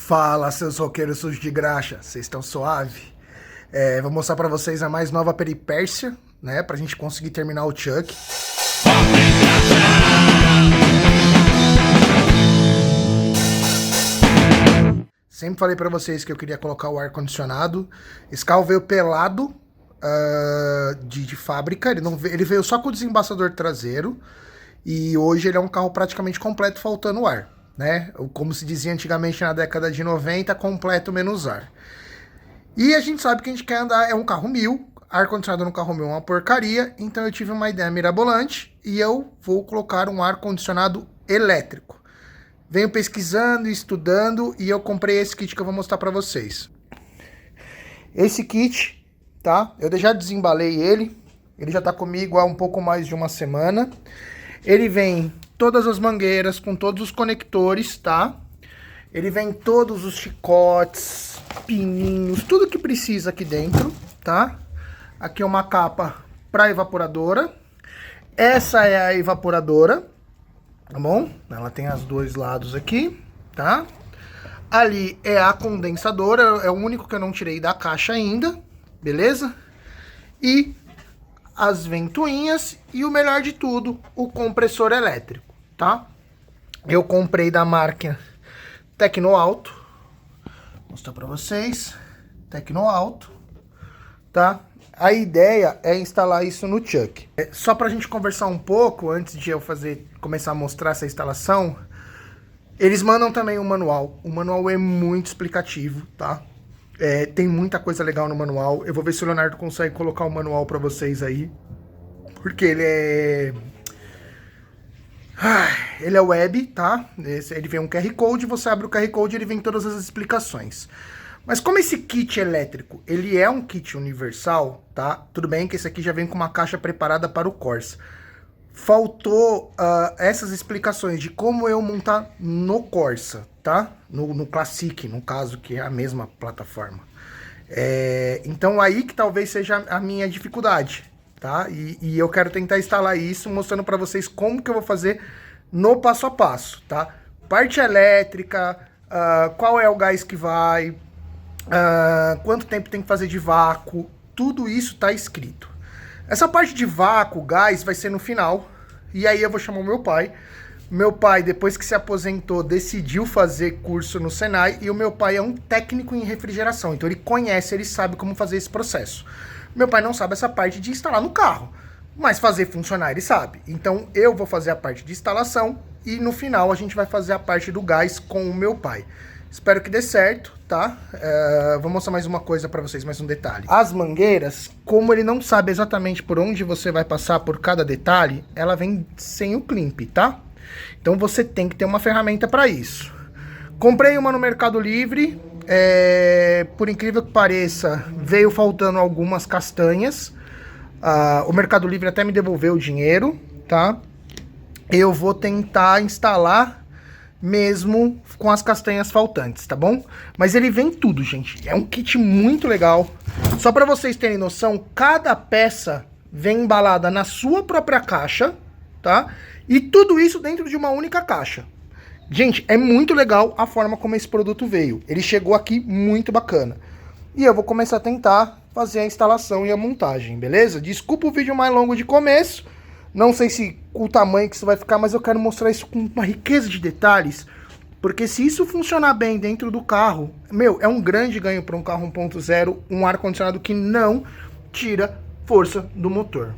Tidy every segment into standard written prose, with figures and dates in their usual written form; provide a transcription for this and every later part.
Fala, seus roqueiros sujos de graxa, vocês estão suave? Vou mostrar pra vocês a mais nova peripécia, né, pra gente conseguir terminar o Chuck. Sempre falei pra vocês que eu queria colocar o ar-condicionado. Esse carro veio pelado de fábrica, ele veio só com o desembaçador traseiro. E hoje ele é um carro praticamente completo, faltando ar, né? Como se dizia antigamente na década de 90, completo menos ar. E a gente sabe que a gente quer andar, é um carro 1000, ar-condicionado no carro 1000 é uma porcaria, então eu tive uma ideia mirabolante e eu vou colocar um ar-condicionado elétrico. Venho pesquisando e estudando e eu comprei esse kit que eu vou mostrar pra vocês. Esse kit, tá? Eu já desembalei ele já tá comigo há um pouco mais de uma semana. Ele vem todas as mangueiras com todos os conectores, tá? Ele vem todos os chicotes, pininhos, tudo que precisa aqui dentro, tá? Aqui é uma capa para evaporadora. Essa é a evaporadora, tá bom? Ela tem os dois lados aqui, tá? Ali é a condensadora, é o único que eu não tirei da caixa ainda, beleza? E as ventoinhas e o melhor de tudo, o compressor elétrico, tá? Eu comprei da marca Tecnoalto, vou mostrar pra vocês, Tecnoalto, tá? A ideia é instalar isso no Chuck. Só pra gente conversar um pouco, antes de eu começar a mostrar essa instalação, eles mandam também um manual. O manual é muito explicativo, tá? Tem muita coisa legal no manual. Eu vou ver se o Leonardo consegue colocar o manual pra vocês aí. Porque ele é web, tá? Ele vem um QR Code, você abre o QR Code e ele vem todas as explicações. Mas como esse kit elétrico, ele é um kit universal, tá? Tudo bem que esse aqui já vem com uma caixa preparada para o Corsa. Faltou essas explicações de como eu montar no Corsa, tá? No Classic, no caso, que é a mesma plataforma. Então aí que talvez seja a minha dificuldade, tá? E eu quero tentar instalar isso, mostrando para vocês como que eu vou fazer no passo a passo, tá? Parte elétrica, qual é o gás que vai, quanto tempo tem que fazer de vácuo, tudo isso tá escrito. Essa parte de vácuo, gás, vai ser no final. E aí eu vou chamar o meu pai. Meu pai, depois que se aposentou, decidiu fazer curso no Senai. E o meu pai é um técnico em refrigeração. Então ele conhece, ele sabe como fazer esse processo. Meu pai não sabe essa parte de instalar no carro. Mas fazer funcionar ele sabe. Então eu vou fazer a parte de instalação. E no final a gente vai fazer a parte do gás com o meu pai. Espero que dê certo, tá? Vou mostrar mais uma coisa pra vocês, mais um detalhe. As mangueiras, como ele não sabe exatamente por onde você vai passar por cada detalhe, ela vem sem o climp, tá? Então você tem que ter uma ferramenta pra isso. Comprei uma no Mercado Livre, por incrível que pareça, veio faltando algumas castanhas. O Mercado Livre até me devolveu o dinheiro, tá? Eu vou tentar instalar mesmo com as castanhas faltantes, tá bom? Mas ele vem tudo, gente. É um kit muito legal. Só para vocês terem noção, cada peça vem embalada na sua própria caixa, tá? E tudo isso dentro de uma única caixa. Gente, é muito legal a forma como esse produto veio. Ele chegou aqui muito bacana. E eu vou começar a tentar fazer a instalação e a montagem, beleza? Desculpa o vídeo mais longo de começo. Não sei se o tamanho que isso vai ficar, mas eu quero mostrar isso com uma riqueza de detalhes. Porque se isso funcionar bem dentro do carro, é um grande ganho para um carro 1.0, um ar-condicionado que não tira força do motor.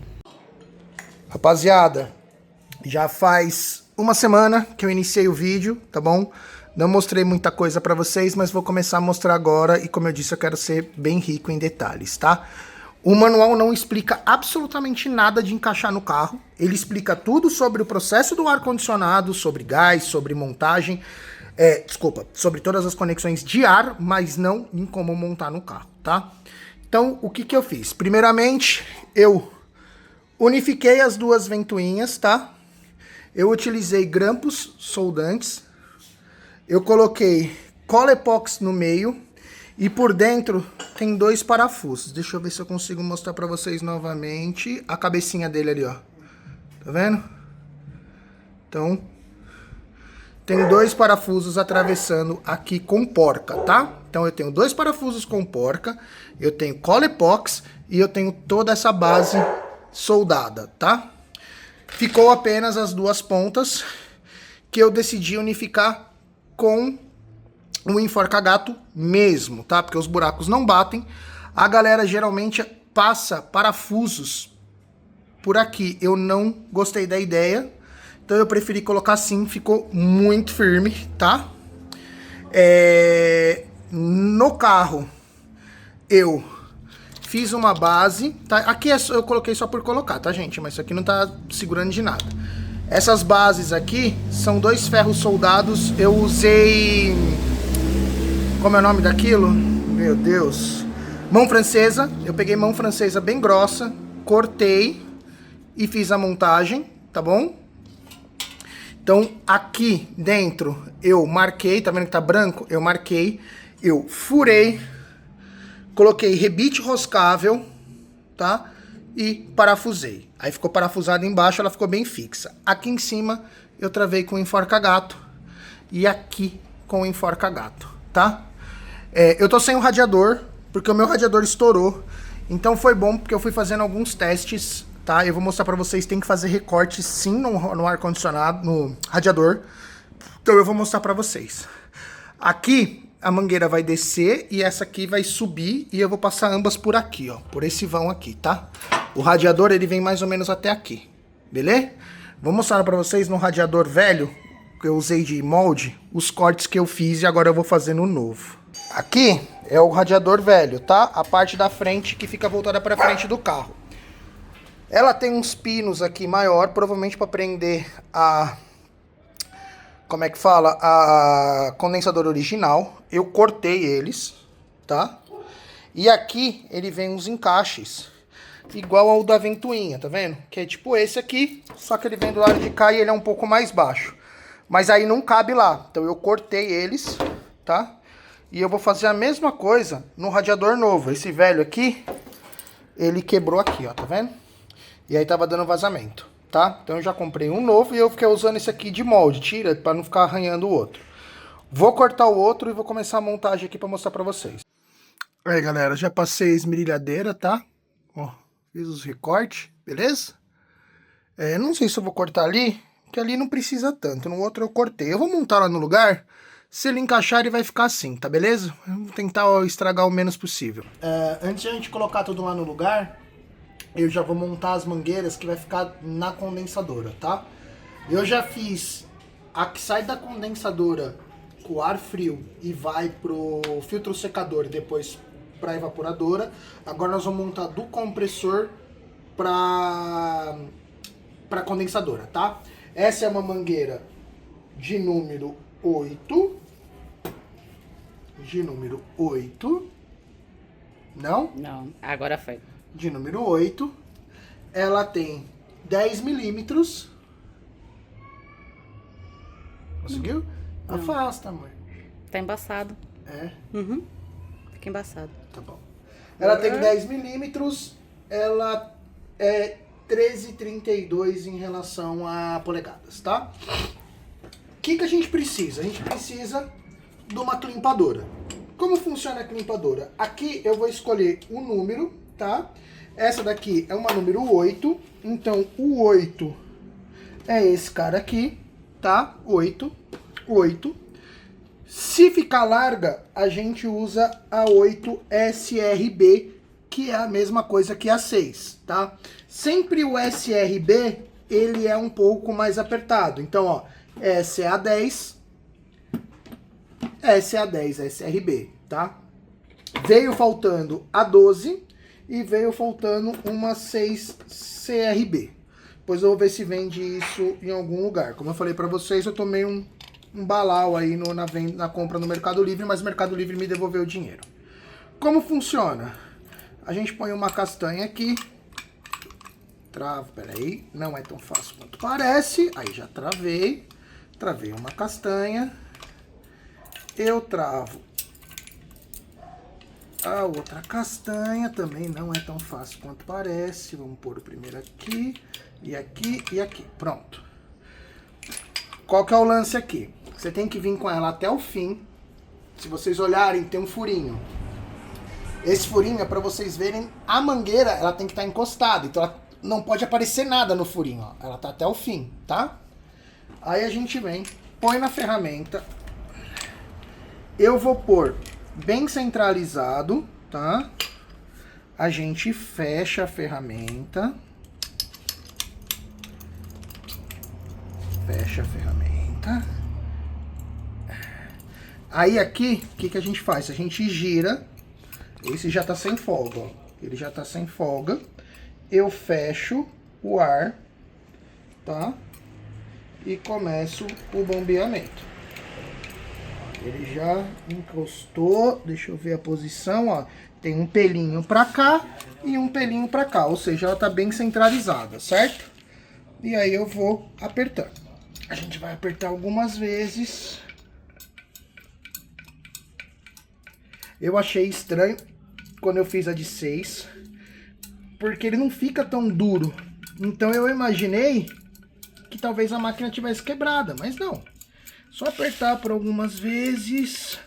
Rapaziada, já faz uma semana que eu iniciei o vídeo, tá bom? Não mostrei muita coisa para vocês, mas vou começar a mostrar agora. E como eu disse, eu quero ser bem rico em detalhes, tá? O manual não explica absolutamente nada de encaixar no carro. Ele explica tudo sobre o processo do ar-condicionado, sobre gás, sobre montagem, sobre todas as conexões de ar, mas não em como montar no carro, tá? Então, o que eu fiz? Primeiramente, eu unifiquei as duas ventoinhas, tá? Eu utilizei grampos soldantes. Eu coloquei cola epox no meio. E por dentro tem dois parafusos. Deixa eu ver se eu consigo mostrar pra vocês novamente a cabecinha dele ali, ó. Tá vendo? Então, tem 2 parafusos atravessando aqui com porca, tá? Então eu tenho 2 parafusos com porca, eu tenho cola epox e eu tenho toda essa base soldada, tá? Ficou apenas as 2 pontas que eu decidi unificar com o enforca-gato mesmo, tá? Porque os buracos não batem. A galera geralmente passa parafusos por aqui. Eu não gostei da ideia, então eu preferi colocar assim, ficou muito firme, tá? No carro eu fiz uma base, tá? Aqui eu coloquei só por colocar, tá, gente? Mas isso aqui não tá segurando de nada. Essas bases aqui são 2 ferros soldados. Eu usei... Como é o nome daquilo? Meu Deus. Mão francesa. Eu peguei mão francesa bem grossa, cortei e fiz a montagem, tá bom? Então, aqui dentro eu marquei, tá vendo que tá branco? Eu marquei, eu furei, coloquei rebite roscável, tá? E parafusei. Aí ficou parafusado embaixo, ela ficou bem fixa. Aqui em cima eu travei com o enforca-gato e aqui com o enforca-gato, tá? Eu tô sem o radiador, porque o meu radiador estourou. Então foi bom, porque eu fui fazendo alguns testes, tá? Eu vou mostrar pra vocês, tem que fazer recorte sim no ar-condicionado, no radiador. Então eu vou mostrar pra vocês. Aqui a mangueira vai descer e essa aqui vai subir e eu vou passar ambas por aqui, ó. Por esse vão aqui, tá? O radiador, ele vem mais ou menos até aqui, beleza? Vou mostrar pra vocês no radiador velho, que eu usei de molde, os cortes que eu fiz e agora eu vou fazer no novo. Aqui é o radiador velho, tá? A parte da frente que fica voltada pra frente do carro. Ela tem uns pinos aqui maior, provavelmente para prender a... Como é que fala? A condensadora original. Eu cortei eles, tá? E aqui ele vem uns encaixes, igual ao da ventoinha, tá vendo? Que é tipo esse aqui, só que ele vem do lado de cá e ele é um pouco mais baixo. Mas aí não cabe lá, então eu cortei eles, tá? E eu vou fazer a mesma coisa no radiador novo. Esse velho aqui, ele quebrou aqui, ó, tá vendo? E aí tava dando vazamento, tá? Então eu já comprei um novo e eu fiquei usando esse aqui de molde, tira, pra não ficar arranhando o outro. Vou cortar o outro e vou começar a montagem aqui pra mostrar pra vocês. Aí, galera, já passei a esmerilhadeira, tá? Ó, fiz os recortes, beleza? Não sei se eu vou cortar ali, porque ali não precisa tanto. No outro eu cortei. Eu vou montar lá no lugar. Se ele encaixar, ele vai ficar assim, tá beleza? Eu vou tentar estragar o menos possível. Antes de a gente colocar tudo lá no lugar, eu já vou montar as mangueiras que vai ficar na condensadora, tá? Eu já fiz a que sai da condensadora com ar frio e vai pro filtro secador e depois pra evaporadora. Agora nós vamos montar do compressor pra condensadora, tá? Essa é uma mangueira de número 8. De número 8. Não? Não, agora foi. De número 8. Ela tem 10 milímetros. Conseguiu? Não. Afasta, amor. Tá embaçado. É? Uhum. Fica embaçado. Tá bom. Ela tem 10 milímetros. Ela é 13,32 em relação a polegadas, tá? O que a gente precisa? A gente precisa de uma climpadora. Como funciona a climpadora? Aqui eu vou escolher o número, tá? Essa daqui é uma número 8. Então o 8 é esse cara aqui, tá? 8. 8. Se ficar larga, a gente usa a 8 SRB, que é a mesma coisa que a 6, tá? Sempre o SRB, ele é um pouco mais apertado. Então, ó, essa é a 10, essa é a 10 SRB, tá? Veio faltando a 12 e veio faltando uma 6 CRB. Depois eu vou ver se vende isso em algum lugar. Como eu falei pra vocês, eu tomei um balau aí na compra no Mercado Livre, mas o Mercado Livre me devolveu o dinheiro. Como funciona? A gente põe uma castanha aqui. Travo, peraí, não é tão fácil quanto parece. Aí já travei. Travei uma castanha. Eu travo a outra castanha. Também não é tão fácil quanto parece. Vamos pôr o primeiro aqui. E aqui e aqui. Pronto. Qual que é o lance aqui? Você tem que vir com ela até o fim. Se vocês olharem, tem um furinho. Esse furinho é para vocês verem a mangueira, ela tem que estar encostada. Então ela não pode aparecer nada no furinho, ó. Ela tá até o fim, tá? Aí a gente vem, põe na ferramenta. Eu vou pôr bem centralizado, tá? A gente fecha a ferramenta. Fecha a ferramenta. Aí aqui, o que a gente faz? A gente gira. Esse já tá sem folga, ó. Ele já tá sem folga. Eu fecho o ar, tá? E começo o bombeamento. Ele já encostou. Deixa eu ver a posição, ó. Tem um pelinho pra cá e um pelinho pra cá. Ou seja, ela tá bem centralizada, certo? E aí eu vou apertando. A gente vai apertar algumas vezes. Eu achei estranho quando eu fiz a de 6, porque ele não fica tão duro. Então eu imaginei que talvez a máquina tivesse quebrada, mas não. Só apertar por algumas vezes.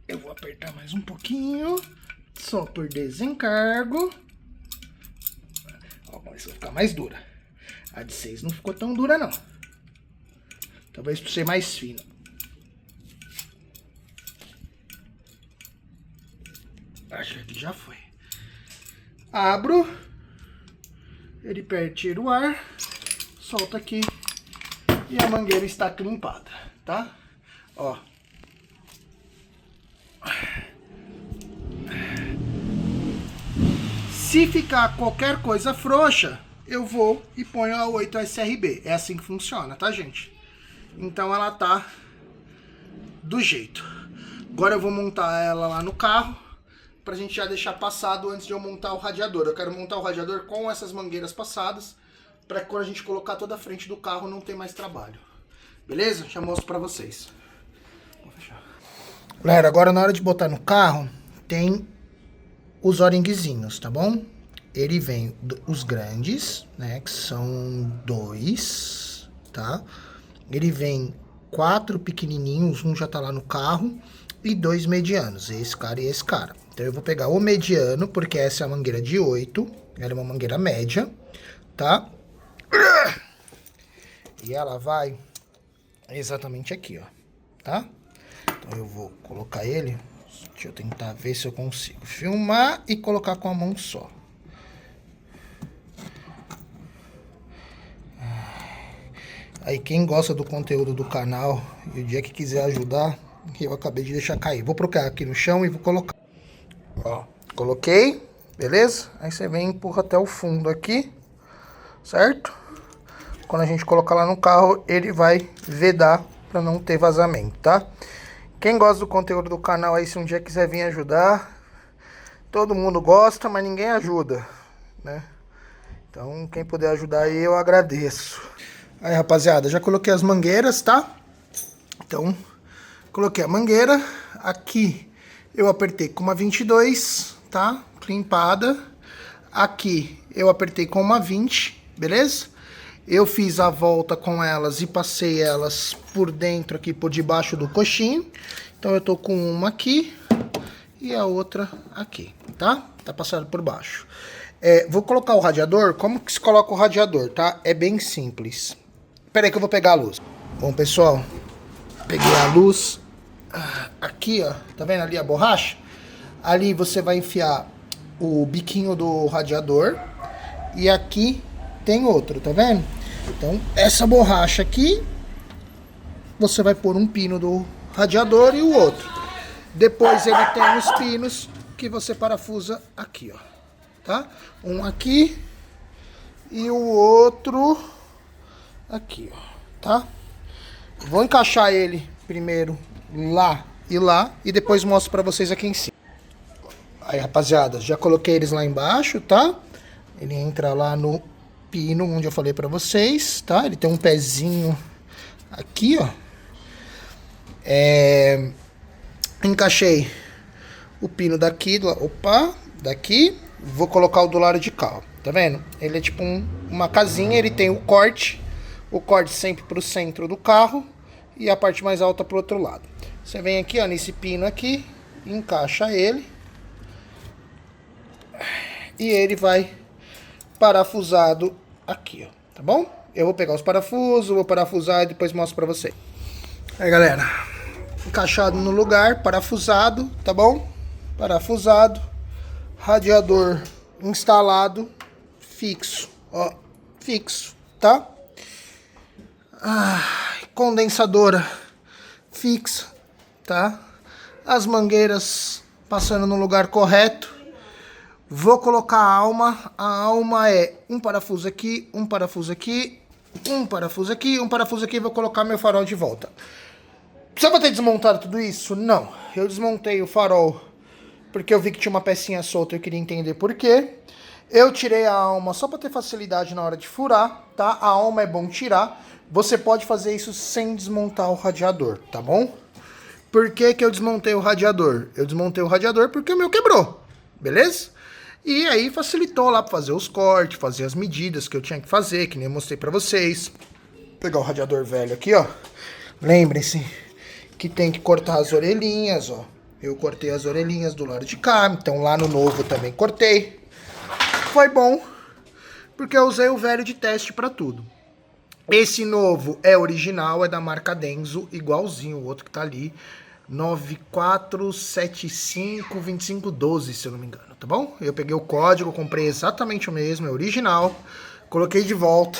Eu vou apertar mais um pouquinho, só por desencargo. Ó, começou a ficar mais dura. A de 6 não ficou tão dura, não. Talvez por ser mais fina. Acho que já foi. Abro. Ele tira o ar. Solta aqui. E a mangueira está crimpada, tá? Ó. Se ficar qualquer coisa frouxa, eu vou e ponho a 8 SRB. É assim que funciona, tá, gente? Então ela tá do jeito. Agora eu vou montar ela lá no carro, pra gente já deixar passado antes de eu montar o radiador. Eu quero montar o radiador com essas mangueiras passadas, pra que quando a gente colocar toda a frente do carro não ter mais trabalho. Beleza? Já mostro pra vocês. Vou fechar. Galera, agora na hora de botar no carro, tem os O-ringzinhos, tá bom? Ele vem os grandes, né, que são 2, tá? Ele vem 4 pequenininhos, um já tá lá no carro, e 2 medianos, esse cara e esse cara. Então eu vou pegar o mediano, porque essa é a mangueira de 8, ela é uma mangueira média, tá? E ela vai exatamente aqui, ó, tá? Então eu vou colocar ele, deixa eu tentar ver se eu consigo filmar e colocar com a mão só. Aí quem gosta do conteúdo do canal e o dia que quiser ajudar, eu acabei de deixar cair. Vou colocar aqui no chão e vou colocar. Ó, coloquei, beleza? Aí você vem e empurra até o fundo aqui, certo? Quando a gente colocar lá no carro, ele vai vedar para não ter vazamento, tá? Quem gosta do conteúdo do canal aí, se um dia quiser vir ajudar, todo mundo gosta, mas ninguém ajuda, né? Então, quem puder ajudar aí, eu agradeço. Aí, rapaziada, já coloquei as mangueiras, tá? Então, coloquei a mangueira. Aqui, eu apertei com uma 22, tá? Crimpada. Aqui, eu apertei com uma 20, beleza? Eu fiz a volta com elas e passei elas por dentro aqui, por debaixo do coxinho. Então, eu tô com uma aqui e a outra aqui, tá? Tá passado por baixo. Vou colocar o radiador. Como que se coloca o radiador, tá? É bem simples. Espera aí que eu vou pegar a luz. Bom, pessoal, peguei a luz. Aqui, ó, tá vendo ali a borracha? Ali você vai enfiar o biquinho do radiador. E aqui tem outro, tá vendo? Então, essa borracha aqui, você vai pôr um pino do radiador e o outro. Depois ele tem os pinos que você parafusa aqui, ó. Tá? Um aqui e o outro aqui, ó, tá? Vou encaixar ele primeiro lá e depois mostro pra vocês aqui em cima. Aí, rapaziada, já coloquei eles lá embaixo, tá? Ele entra lá no pino onde eu falei pra vocês, tá? Ele tem um pezinho aqui, ó. Encaixei o pino daqui, daqui. Vou colocar o do lado de cá, ó. Tá vendo? Ele é tipo uma casinha, ele tem o corte o corte sempre pro centro do carro e a parte mais alta pro outro lado. Você vem aqui, ó, nesse pino aqui, encaixa ele e ele vai parafusado aqui, ó, tá bom? Eu vou pegar os parafusos, vou parafusar e depois mostro pra vocês. Aí, galera, encaixado no lugar, parafusado, tá bom? Parafusado, radiador instalado, fixo, ó, fixo, tá? Condensadora fixa, tá? As mangueiras passando no lugar correto. Vou colocar a alma é um parafuso aqui, um parafuso aqui, um parafuso aqui, um parafuso aqui, vou colocar meu farol de volta. Precisava ter desmontado tudo isso? Não, eu desmontei o farol porque eu vi que tinha uma pecinha solta e eu queria entender por quê. Eu tirei a alma só para ter facilidade na hora de furar, tá? A alma é bom tirar. Você pode fazer isso sem desmontar o radiador, tá bom? Por que que eu desmontei o radiador? Eu desmontei o radiador porque o meu quebrou, beleza? E aí facilitou lá para fazer os cortes, fazer as medidas que eu tinha que fazer, que nem eu mostrei para vocês. Vou pegar o radiador velho aqui, ó. Lembrem-se que tem que cortar as orelhinhas, ó. Eu cortei as orelhinhas do lado de cá, então lá no novo também cortei. Foi bom, porque eu usei o velho de teste para tudo. Esse novo é original, é da marca Denso, igualzinho o outro que tá ali. 94752512, se eu não me engano, tá bom? Eu peguei o código, comprei exatamente o mesmo, é original. Coloquei de volta.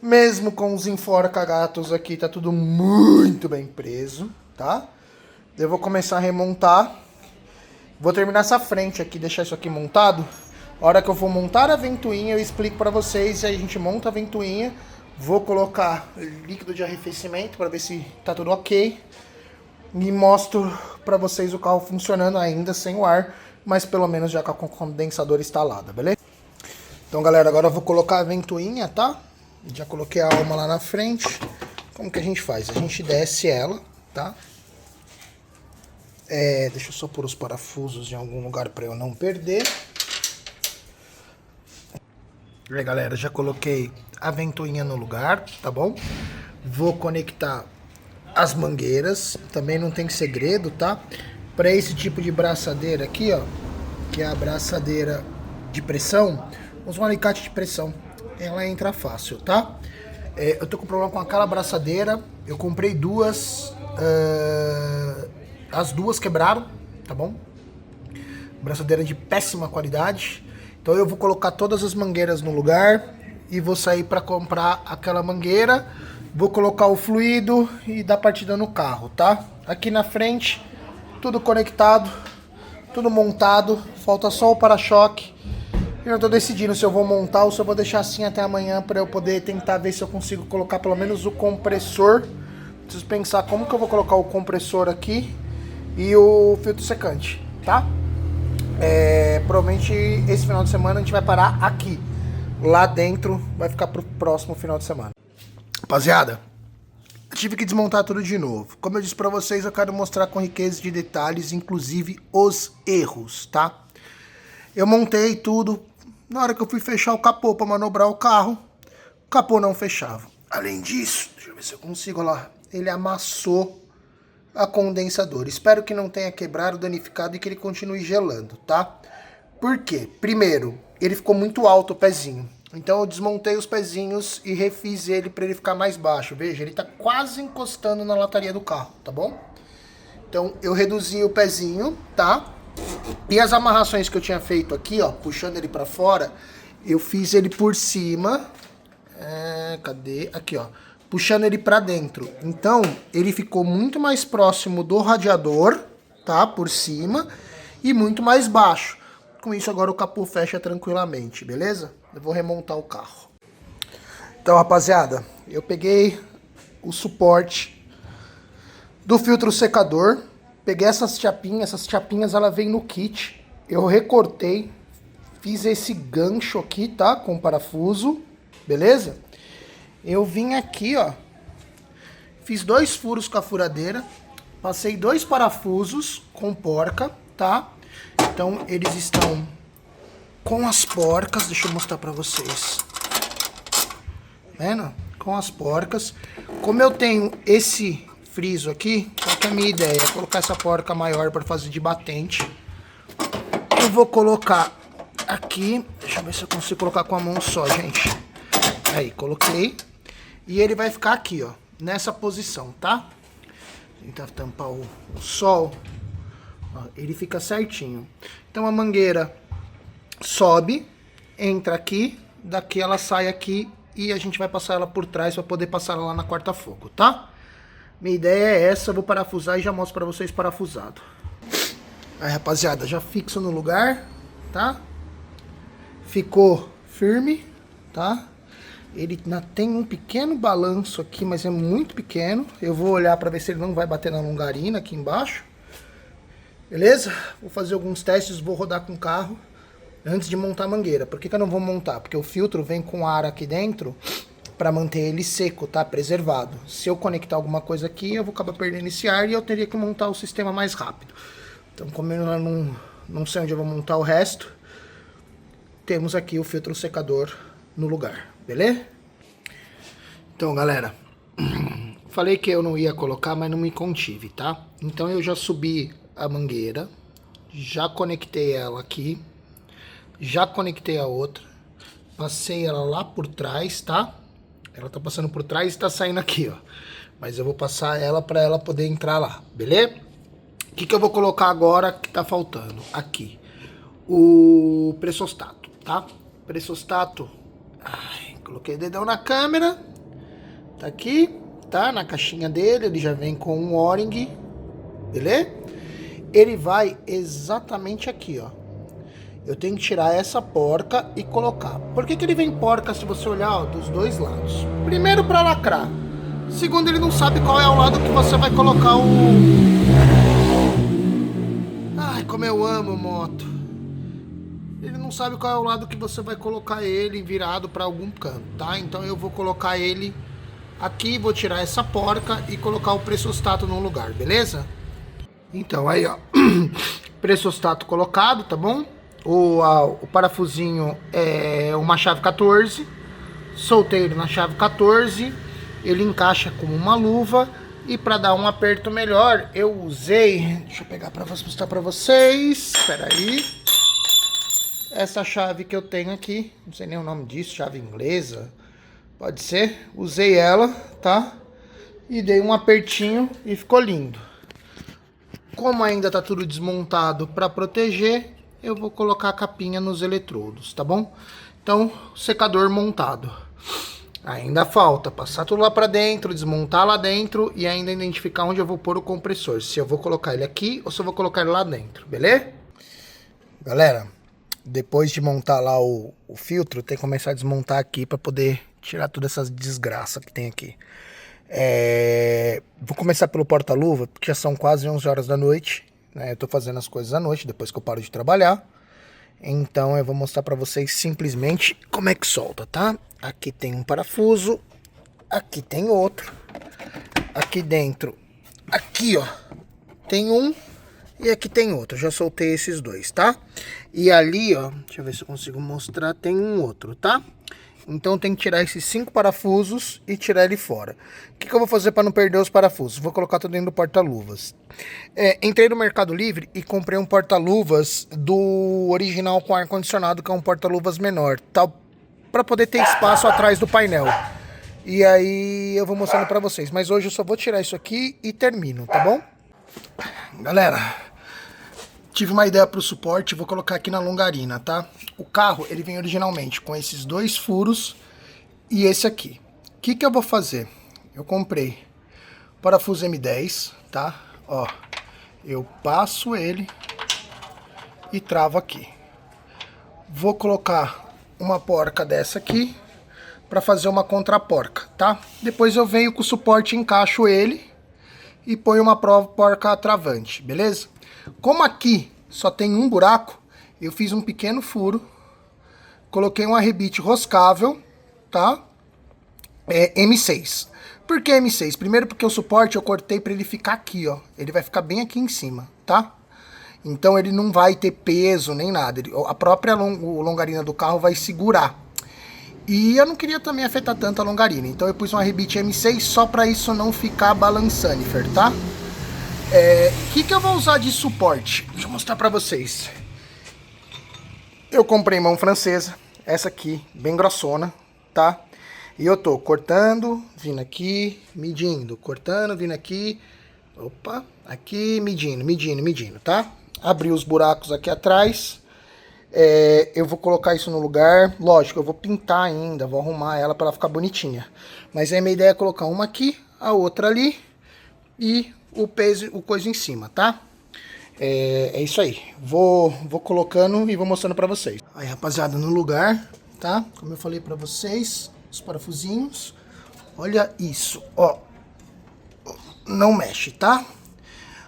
Mesmo com os enforca-gatos aqui, tá tudo muito bem preso, tá? Eu vou começar a remontar. Vou terminar essa frente aqui, deixar isso aqui montado. A hora que eu for montar a ventoinha, eu explico pra vocês. E aí a gente monta a ventoinha. Vou colocar líquido de arrefecimento para ver se tá tudo ok. E mostro pra vocês o carro funcionando ainda sem o ar, mas pelo menos já com a condensadora instalada, beleza? Então, galera, agora eu vou colocar a ventoinha, tá? Já coloquei a alma lá na frente. Como que a gente faz? A gente desce ela, tá? Deixa eu só pôr os parafusos em algum lugar para eu não perder. E aí, galera, já coloquei a ventoinha no lugar, tá bom? Vou conectar as mangueiras, também não tem segredo, tá? Para esse tipo de braçadeira aqui, ó, que é a braçadeira de pressão, usa um alicate de pressão, ela entra fácil, tá? Eu tô com problema com aquela braçadeira, eu comprei duas, as duas quebraram, tá bom? Braçadeira de péssima qualidade, então eu vou colocar todas as mangueiras no lugar e vou sair para comprar aquela mangueira. Vou colocar o fluido e dar partida no carro, tá? Aqui na frente, tudo conectado, tudo montado. Falta só o para-choque. Eu não tô decidindo se eu vou montar ou se eu vou deixar assim até amanhã para eu poder tentar ver se eu consigo colocar pelo menos o compressor. Preciso pensar como que eu vou colocar o compressor aqui e o filtro secante, tá? Provavelmente esse final de semana a gente vai parar aqui. Lá dentro vai ficar pro próximo final de semana. Rapaziada, tive que desmontar tudo de novo. Como eu disse pra vocês, eu quero mostrar com riqueza de detalhes, inclusive os erros, tá? Eu montei tudo. Na hora que eu fui fechar o capô pra manobrar o carro, o capô não fechava. Além disso, deixa eu ver se eu consigo lá. Ele amassou a condensadora. Espero que não tenha quebrado, danificado e que ele continue gelando, tá? Por quê? Primeiro, ele ficou muito alto o pezinho. Então eu desmontei os pezinhos e refiz ele para ele ficar mais baixo. Veja, ele tá quase encostando na lataria do carro, tá bom? Então eu reduzi o pezinho, tá? E as amarrações que eu tinha feito aqui, ó, puxando ele para fora, eu fiz ele por cima. Cadê? Aqui, ó. Puxando ele para dentro. Então ele ficou muito mais próximo do radiador, tá? Por cima. E muito mais baixo. Com isso agora o capô fecha tranquilamente, beleza? Eu vou remontar o carro. Então, rapaziada, eu peguei o suporte do filtro secador. Peguei essas chapinhas ela vem no kit. Eu recortei, fiz esse gancho aqui, tá? Com parafuso, beleza? Eu vim aqui, ó. Fiz 2 furos com a furadeira. Passei 2 parafusos com porca, tá? Então, eles estão com as porcas. Deixa eu mostrar pra vocês. Vendo? com as porcas. Como eu tenho esse friso aqui, qual que é a minha ideia? É colocar essa porca maior para fazer de batente. Eu vou colocar aqui, deixa eu ver se eu consigo colocar com a mão só, gente. Aí, coloquei. E ele vai ficar aqui, ó, nessa posição, tá? Tentar tampar o sol. Ó, ele fica certinho. Então a mangueira sobe, entra aqui, daqui ela sai aqui e a gente vai passar ela por trás para poder passar ela lá na corta-fogo, tá? Minha ideia é essa, eu vou parafusar e já mostro para vocês parafusado. Aí, rapaziada, já fixo no lugar, tá? Ficou firme, tá? Ele tem um pequeno balanço aqui, mas é muito pequeno. Eu vou olhar para ver se ele não vai bater na longarina aqui embaixo. Beleza? Vou fazer alguns testes, vou rodar com o carro antes de montar a mangueira. Por que eu não vou montar? Porque o filtro vem com ar aqui dentro para manter ele seco, tá? Preservado. Se eu conectar alguma coisa aqui, eu vou acabar perdendo esse ar e eu teria que montar o sistema mais rápido. Então, como eu não sei onde eu vou montar o resto, temos aqui o filtro secador no lugar, beleza? Então, galera, falei que eu não ia colocar, mas não me contive, tá? Então eu já subi a mangueira, já conectei ela aqui, já conectei a outra, passei ela lá por trás, tá? Ela tá passando por trás e tá saindo aqui, ó. Mas eu vou passar ela para ela poder entrar lá, beleza? O que eu vou colocar agora que tá faltando? Aqui, o pressostato, tá? Pressostato, coloquei o dedão na câmera, tá aqui, tá? Na caixinha dele, ele já vem com um O-ring, beleza? Ele vai exatamente aqui, ó. Eu tenho que tirar essa porca e colocar. Por que ele vem porca se você olhar, ó, dos dois lados? Primeiro, para lacrar. Segundo, ele não sabe qual é o lado que você vai colocar o... Ai, como eu amo moto. Ele não sabe qual é o lado que você vai colocar ele virado para algum canto, tá? Então eu vou colocar ele aqui, vou tirar essa porca e colocar o pressostato no lugar, beleza? Então aí, ó, pressostato colocado, tá bom? O parafusinho é uma chave 14, soltei ele na chave 14, ele encaixa como uma luva e para dar um aperto melhor eu usei, deixa eu pegar para mostrar para vocês, espera aí, essa chave que eu tenho aqui, não sei nem o nome disso, chave inglesa, pode ser, usei ela, tá? E dei um apertinho e ficou lindo. Como ainda tá tudo desmontado para proteger, eu vou colocar a capinha nos eletrodos, tá bom? Então, secador montado. Ainda falta passar tudo lá para dentro, desmontar lá dentro e ainda identificar onde eu vou pôr o compressor. Se eu vou colocar ele aqui ou se eu vou colocar ele lá dentro, beleza? Galera, depois de montar lá o filtro, tem que começar a desmontar aqui para poder tirar toda essa desgraça que tem aqui. Vou começar pelo porta-luva, porque já são quase 11 horas da noite, né? Eu tô fazendo as coisas à noite, depois que eu paro de trabalhar. Então eu vou mostrar pra vocês simplesmente como é que solta, tá? Aqui tem um parafuso, aqui tem outro, aqui dentro, aqui ó, tem um e aqui tem outro. Já soltei esses dois, tá? E ali ó, deixa eu ver se eu consigo mostrar, tem um outro, tá? Então tem que tirar esses 5 parafusos e tirar ele fora. O que eu vou fazer para não perder os parafusos? Vou colocar tudo dentro do porta-luvas. Entrei no Mercado Livre e comprei um porta-luvas do original com ar-condicionado, que é um porta-luvas menor, tá? Para poder ter espaço atrás do painel. E aí eu vou mostrando para vocês. Mas hoje eu só vou tirar isso aqui e termino, tá bom? Galera, tive uma ideia para o suporte, vou colocar aqui na longarina, tá? O carro, ele vem originalmente com esses 2 furos e esse aqui. O que eu vou fazer? Eu comprei parafuso M10, tá? Ó, eu passo ele e travo aqui. Vou colocar uma porca dessa aqui para fazer uma contraporca, tá? Depois eu venho com o suporte, encaixo ele e ponho uma porca travante, beleza? Como aqui só tem um buraco, eu fiz um pequeno furo, coloquei um arrebite roscável, tá? M6. Por que M6? Primeiro porque o suporte eu cortei para ele ficar aqui, ó. Ele vai ficar bem aqui em cima, tá? Então ele não vai ter peso nem nada. A própria longarina do carro vai segurar. E eu não queria também afetar tanto a longarina, então eu pus uma Rebite M6 só para isso não ficar balançando, tá? O que eu vou usar de suporte? Deixa eu mostrar para vocês. Eu comprei mão francesa, essa aqui, bem grossona, tá? E eu tô cortando, vindo aqui, medindo, cortando, vindo aqui, opa, aqui, medindo, tá? Abri os buracos aqui atrás. Eu vou colocar isso no lugar, lógico, eu vou pintar ainda, vou arrumar ela para ela ficar bonitinha. Mas a minha ideia é colocar uma aqui, a outra ali e o peso, o coisa em cima, tá? É isso aí, vou colocando e vou mostrando para vocês. Aí, rapaziada, no lugar, tá? Como eu falei para vocês, os parafusinhos, olha isso, ó, não mexe, tá?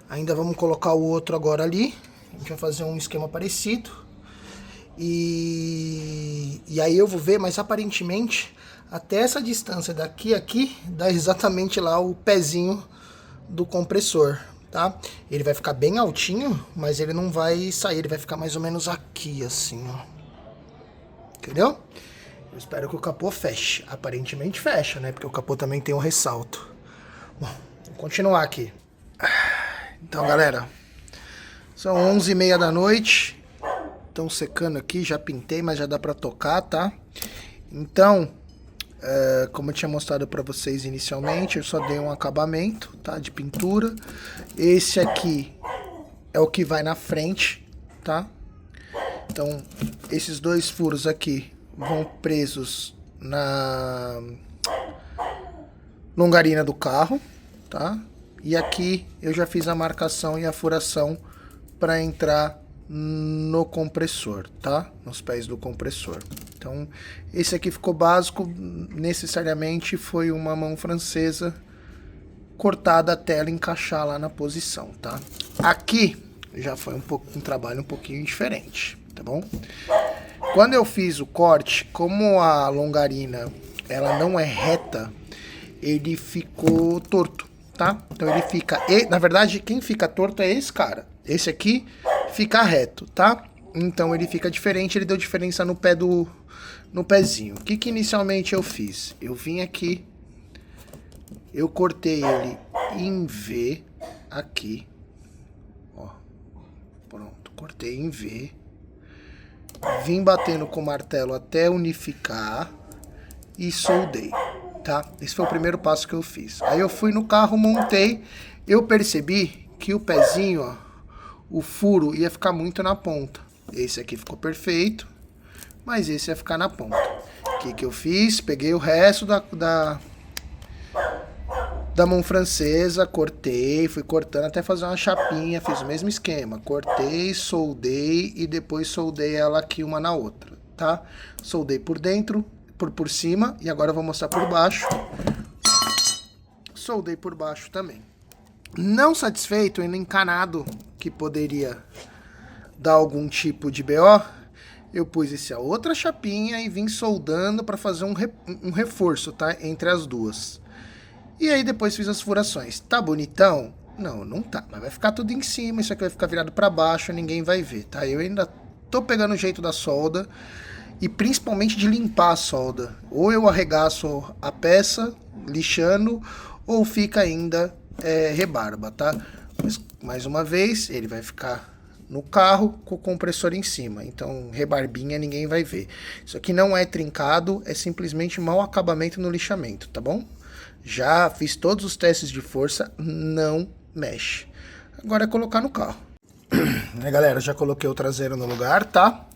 Ainda vamos colocar o outro agora ali, a gente vai fazer um esquema parecido. E aí eu vou ver, mas aparentemente até essa distância daqui a aqui dá exatamente lá o pezinho do compressor, tá? Ele vai ficar bem altinho, mas ele não vai sair, ele vai ficar mais ou menos aqui assim, ó. Entendeu? Eu espero que o capô feche. Aparentemente fecha, né? Porque o capô também tem um ressalto. Bom, vou continuar aqui. Então, galera, são 11h30 da noite. Estão secando aqui, já pintei, mas já dá pra tocar, tá? Então, como eu tinha mostrado pra vocês inicialmente, eu só dei um acabamento, tá? De pintura. Esse aqui é o que vai na frente, tá? Então, esses dois furos aqui vão presos na longarina do carro, tá? E aqui eu já fiz a marcação e a furação pra entrar no compressor, tá? Nos pés do compressor. Então, esse aqui ficou básico, necessariamente foi uma mão francesa cortada até ela encaixar lá na posição, tá? Aqui já foi um trabalho um pouquinho diferente, tá bom? Quando eu fiz o corte, como a longarina ela não é reta, ele ficou torto, tá? Então ele fica, na verdade quem fica torto é esse cara. Esse aqui fica reto, tá? Então ele fica diferente, ele deu diferença no pezinho. O que inicialmente eu fiz? Eu vim aqui, eu cortei ele em V aqui, ó, pronto, cortei em V, vim batendo com o martelo até unificar e soldei, tá? Esse foi o primeiro passo que eu fiz. Aí eu fui no carro, montei, eu percebi que o pezinho, ó, o furo ia ficar muito na ponta. Esse aqui ficou perfeito, mas esse ia ficar na ponta. O que eu fiz? Peguei o resto da mão francesa, cortei, fui cortando até fazer uma chapinha, fiz o mesmo esquema. Cortei, soldei e depois soldei ela aqui uma na outra, tá? Soldei por dentro, por cima, e agora eu vou mostrar por baixo. Soldei por baixo também. Não satisfeito, ainda encanado que poderia dar algum tipo de BO, eu pus essa outra chapinha e vim soldando para fazer um reforço, tá? Entre as duas. E aí depois fiz as furações. Tá bonitão? Não, não tá. Mas vai ficar tudo em cima, isso aqui vai ficar virado para baixo, ninguém vai ver, tá? Eu ainda tô pegando o jeito da solda e principalmente de limpar a solda. Ou eu arregaço a peça, lixando, ou fica ainda rebarba, tá? Mas, mais uma vez, ele vai ficar no carro com o compressor em cima. Então, rebarbinha ninguém vai ver. Isso aqui não é trincado, é simplesmente mau acabamento no lixamento, tá bom? Já fiz todos os testes de força, não mexe. Agora é colocar no carro. Galera, já coloquei o traseiro no lugar, tá?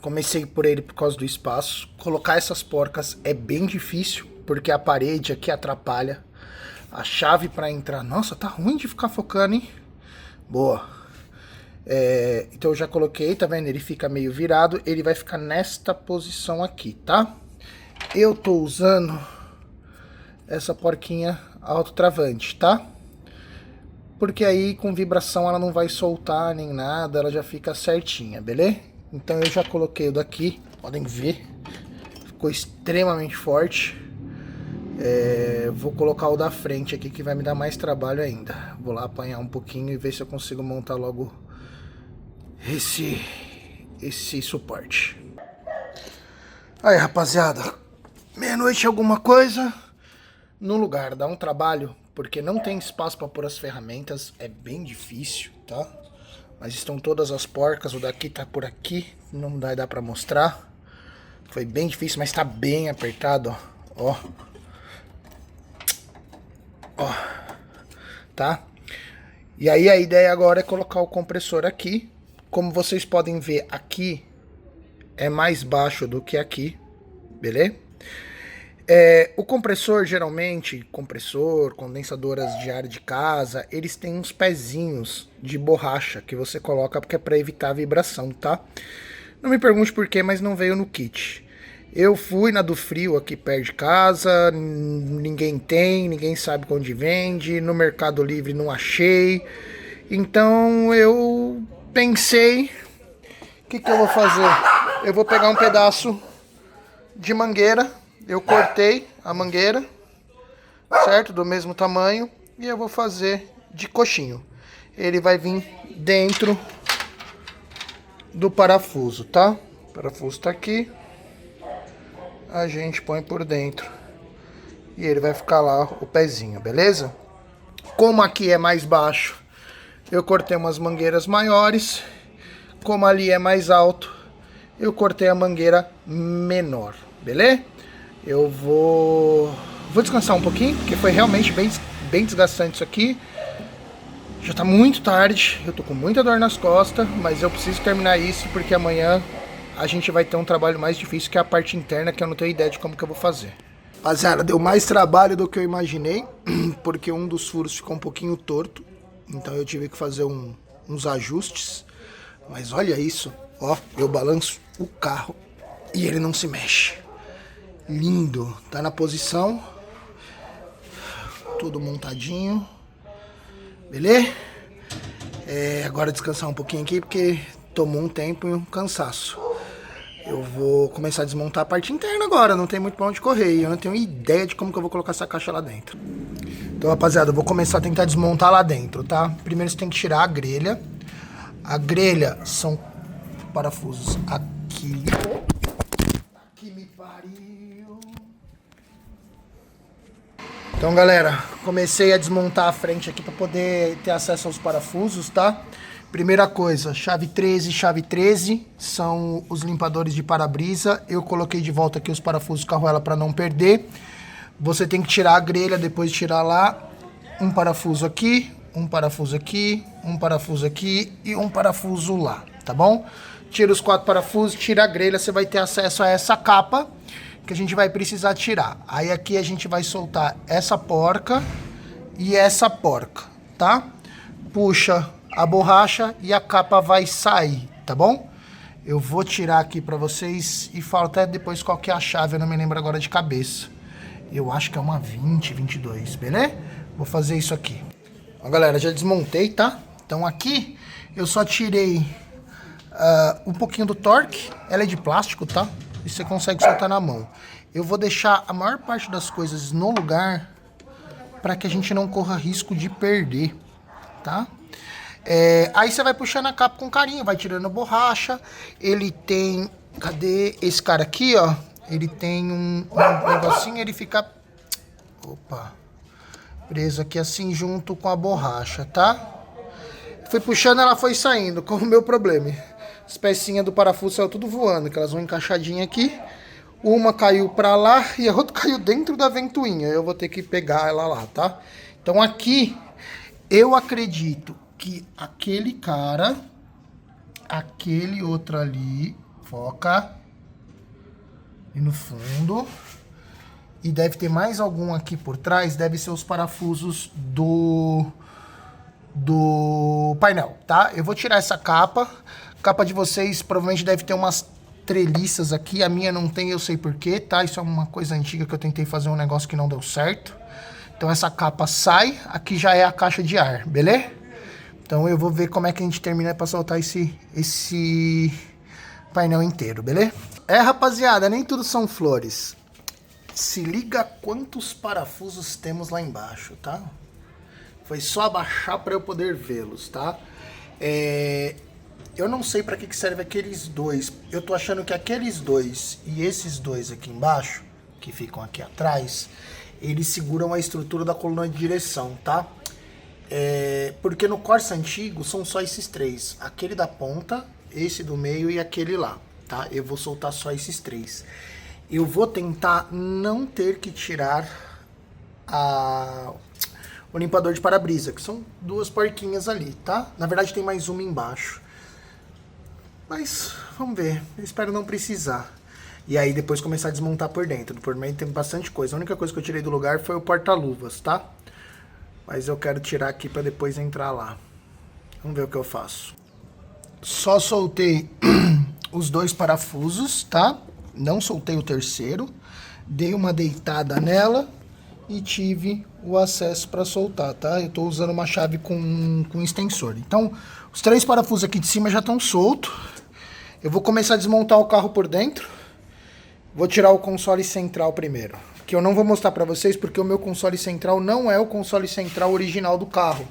Comecei por ele por causa do espaço. Colocar essas porcas é bem difícil, porque a parede aqui atrapalha. A chave para entrar... Nossa, tá ruim de ficar focando, hein? Boa. Então eu já coloquei, tá vendo? Ele fica meio virado. Ele vai ficar nesta posição aqui, tá? Eu tô usando essa porquinha autotravante, tá? Porque aí com vibração ela não vai soltar nem nada. Ela já fica certinha, beleza? Então eu já coloquei o daqui. Podem ver. Ficou extremamente forte. Vou colocar o da frente aqui que vai me dar mais trabalho ainda. Vou lá apanhar um pouquinho e ver se eu consigo montar logo esse suporte. Aí, rapaziada, meia-noite alguma coisa no lugar. Dá um trabalho, porque não tem espaço para pôr as ferramentas. É bem difícil, tá? Mas estão todas as porcas. O daqui tá por aqui. Não dá para mostrar. Foi bem difícil, mas tá bem apertado, ó. Ó. Tá? E aí a ideia agora é colocar o compressor aqui. Como vocês podem ver, aqui é mais baixo do que aqui, beleza? O compressor, geralmente, condensadoras de ar de casa, eles têm uns pezinhos de borracha que você coloca porque é para evitar a vibração, tá? Não me pergunte por quê, mas não veio no kit. Eu fui na do Frio aqui perto de casa, ninguém sabe onde vende, no Mercado Livre não achei. Então eu pensei, o que eu vou fazer? Eu vou pegar um pedaço de mangueira, eu cortei a mangueira, certo? Do mesmo tamanho, e eu vou fazer de coxinho. Ele vai vir dentro do parafuso, tá? O parafuso tá aqui. A gente põe por dentro e ele vai ficar lá o pezinho, beleza? Como aqui é mais baixo, eu cortei umas mangueiras maiores. Como ali é mais alto, eu cortei a mangueira menor, beleza? Eu vou descansar um pouquinho, porque foi realmente bem desgastante isso aqui. Já tá muito tarde, eu tô com muita dor nas costas, mas eu preciso terminar isso porque amanhã a gente vai ter um trabalho mais difícil, que é a parte interna, que eu não tenho ideia de como que eu vou fazer. Rapaziada, deu mais trabalho do que eu imaginei, porque um dos furos ficou um pouquinho torto, então eu tive que fazer uns ajustes. Mas olha isso, ó, eu balanço o carro e ele não se mexe. Lindo, tá na posição, tudo montadinho, beleza? Agora descansar um pouquinho aqui, porque tomou um tempo e um cansaço. Eu vou começar a desmontar a parte interna agora, não tem muito pra onde correr. E eu não tenho ideia de como que eu vou colocar essa caixa lá dentro. Então, rapaziada, eu vou começar a tentar desmontar lá dentro, tá? Primeiro você tem que tirar a grelha. A grelha são parafusos aqui. Que me pariu. Então, galera, comecei a desmontar a frente aqui pra poder ter acesso aos parafusos, tá? Primeira coisa, chave 13 são os limpadores de para-brisa. Eu coloquei de volta aqui os parafusos carroela para não perder. Você tem que tirar a grelha, depois de tirar lá, um parafuso aqui, um parafuso aqui, um parafuso aqui e um parafuso lá, tá bom? Tira os 4 parafusos, tira a grelha, você vai ter acesso a essa capa que a gente vai precisar tirar. Aí aqui a gente vai soltar essa porca e essa porca, tá? Puxa a borracha e a capa vai sair, tá bom? Eu vou tirar aqui pra vocês e falo até depois qual que é a chave, eu não me lembro agora de cabeça. Eu acho que é uma 22, beleza? Vou fazer isso aqui. Ó, galera, já desmontei, tá? Então aqui eu só tirei um pouquinho do torque, ela é de plástico, tá? E você consegue soltar na mão. Eu vou deixar a maior parte das coisas no lugar para que a gente não corra risco de perder, tá? Aí você vai puxando a capa com carinho, vai tirando a borracha. Ele tem... Cadê esse cara aqui, ó? Ele tem um negocinho, ele fica... Opa! Preso aqui assim junto com a borracha, tá? Fui puxando, ela foi saindo, com o meu problema. As pecinhas do parafuso saiu tudo voando, que elas vão encaixadinhas aqui. Uma caiu pra lá e a outra caiu dentro da ventoinha. Eu vou ter que pegar ela lá, tá? Então aqui, eu acredito que aquele cara, aquele outro ali, foca, e no fundo, e deve ter mais algum aqui por trás, deve ser os parafusos do painel, tá? Eu vou tirar essa capa, a capa de vocês provavelmente deve ter umas treliças aqui, a minha não tem, eu sei porquê, tá? Isso é uma coisa antiga que eu tentei fazer um negócio que não deu certo. Então essa capa sai, aqui já é a caixa de ar, beleza? Então eu vou ver como é que a gente termina para soltar esse painel inteiro, beleza? Rapaziada, nem tudo são flores. Se liga quantos parafusos temos lá embaixo, tá? Foi só abaixar para eu poder vê-los, tá? Eu não sei para que serve aqueles dois. Eu tô achando que aqueles dois e esses dois aqui embaixo que ficam aqui atrás, eles seguram a estrutura da coluna de direção, tá? Porque no Corsa antigo são só esses três. Aquele da ponta, esse do meio e aquele lá, tá? Eu vou soltar só esses três. Eu vou tentar não ter que tirar o limpador de para-brisa, que são duas porquinhas ali, tá? Na verdade tem mais uma embaixo. Mas vamos ver, eu espero não precisar. E aí depois começar a desmontar por dentro. Por meio tem bastante coisa. A única coisa que eu tirei do lugar foi o porta-luvas, tá? Mas eu quero tirar aqui para depois entrar lá. Vamos ver o que eu faço. Só soltei os dois parafusos, tá? Não soltei o terceiro. Dei uma deitada nela e tive o acesso para soltar, tá? Eu tô usando uma chave com extensor. Então, os três parafusos aqui de cima já estão soltos. Eu vou começar a desmontar o carro por dentro. Vou tirar o console central primeiro, que eu não vou mostrar para vocês porque o meu console central não é o console central original do carro.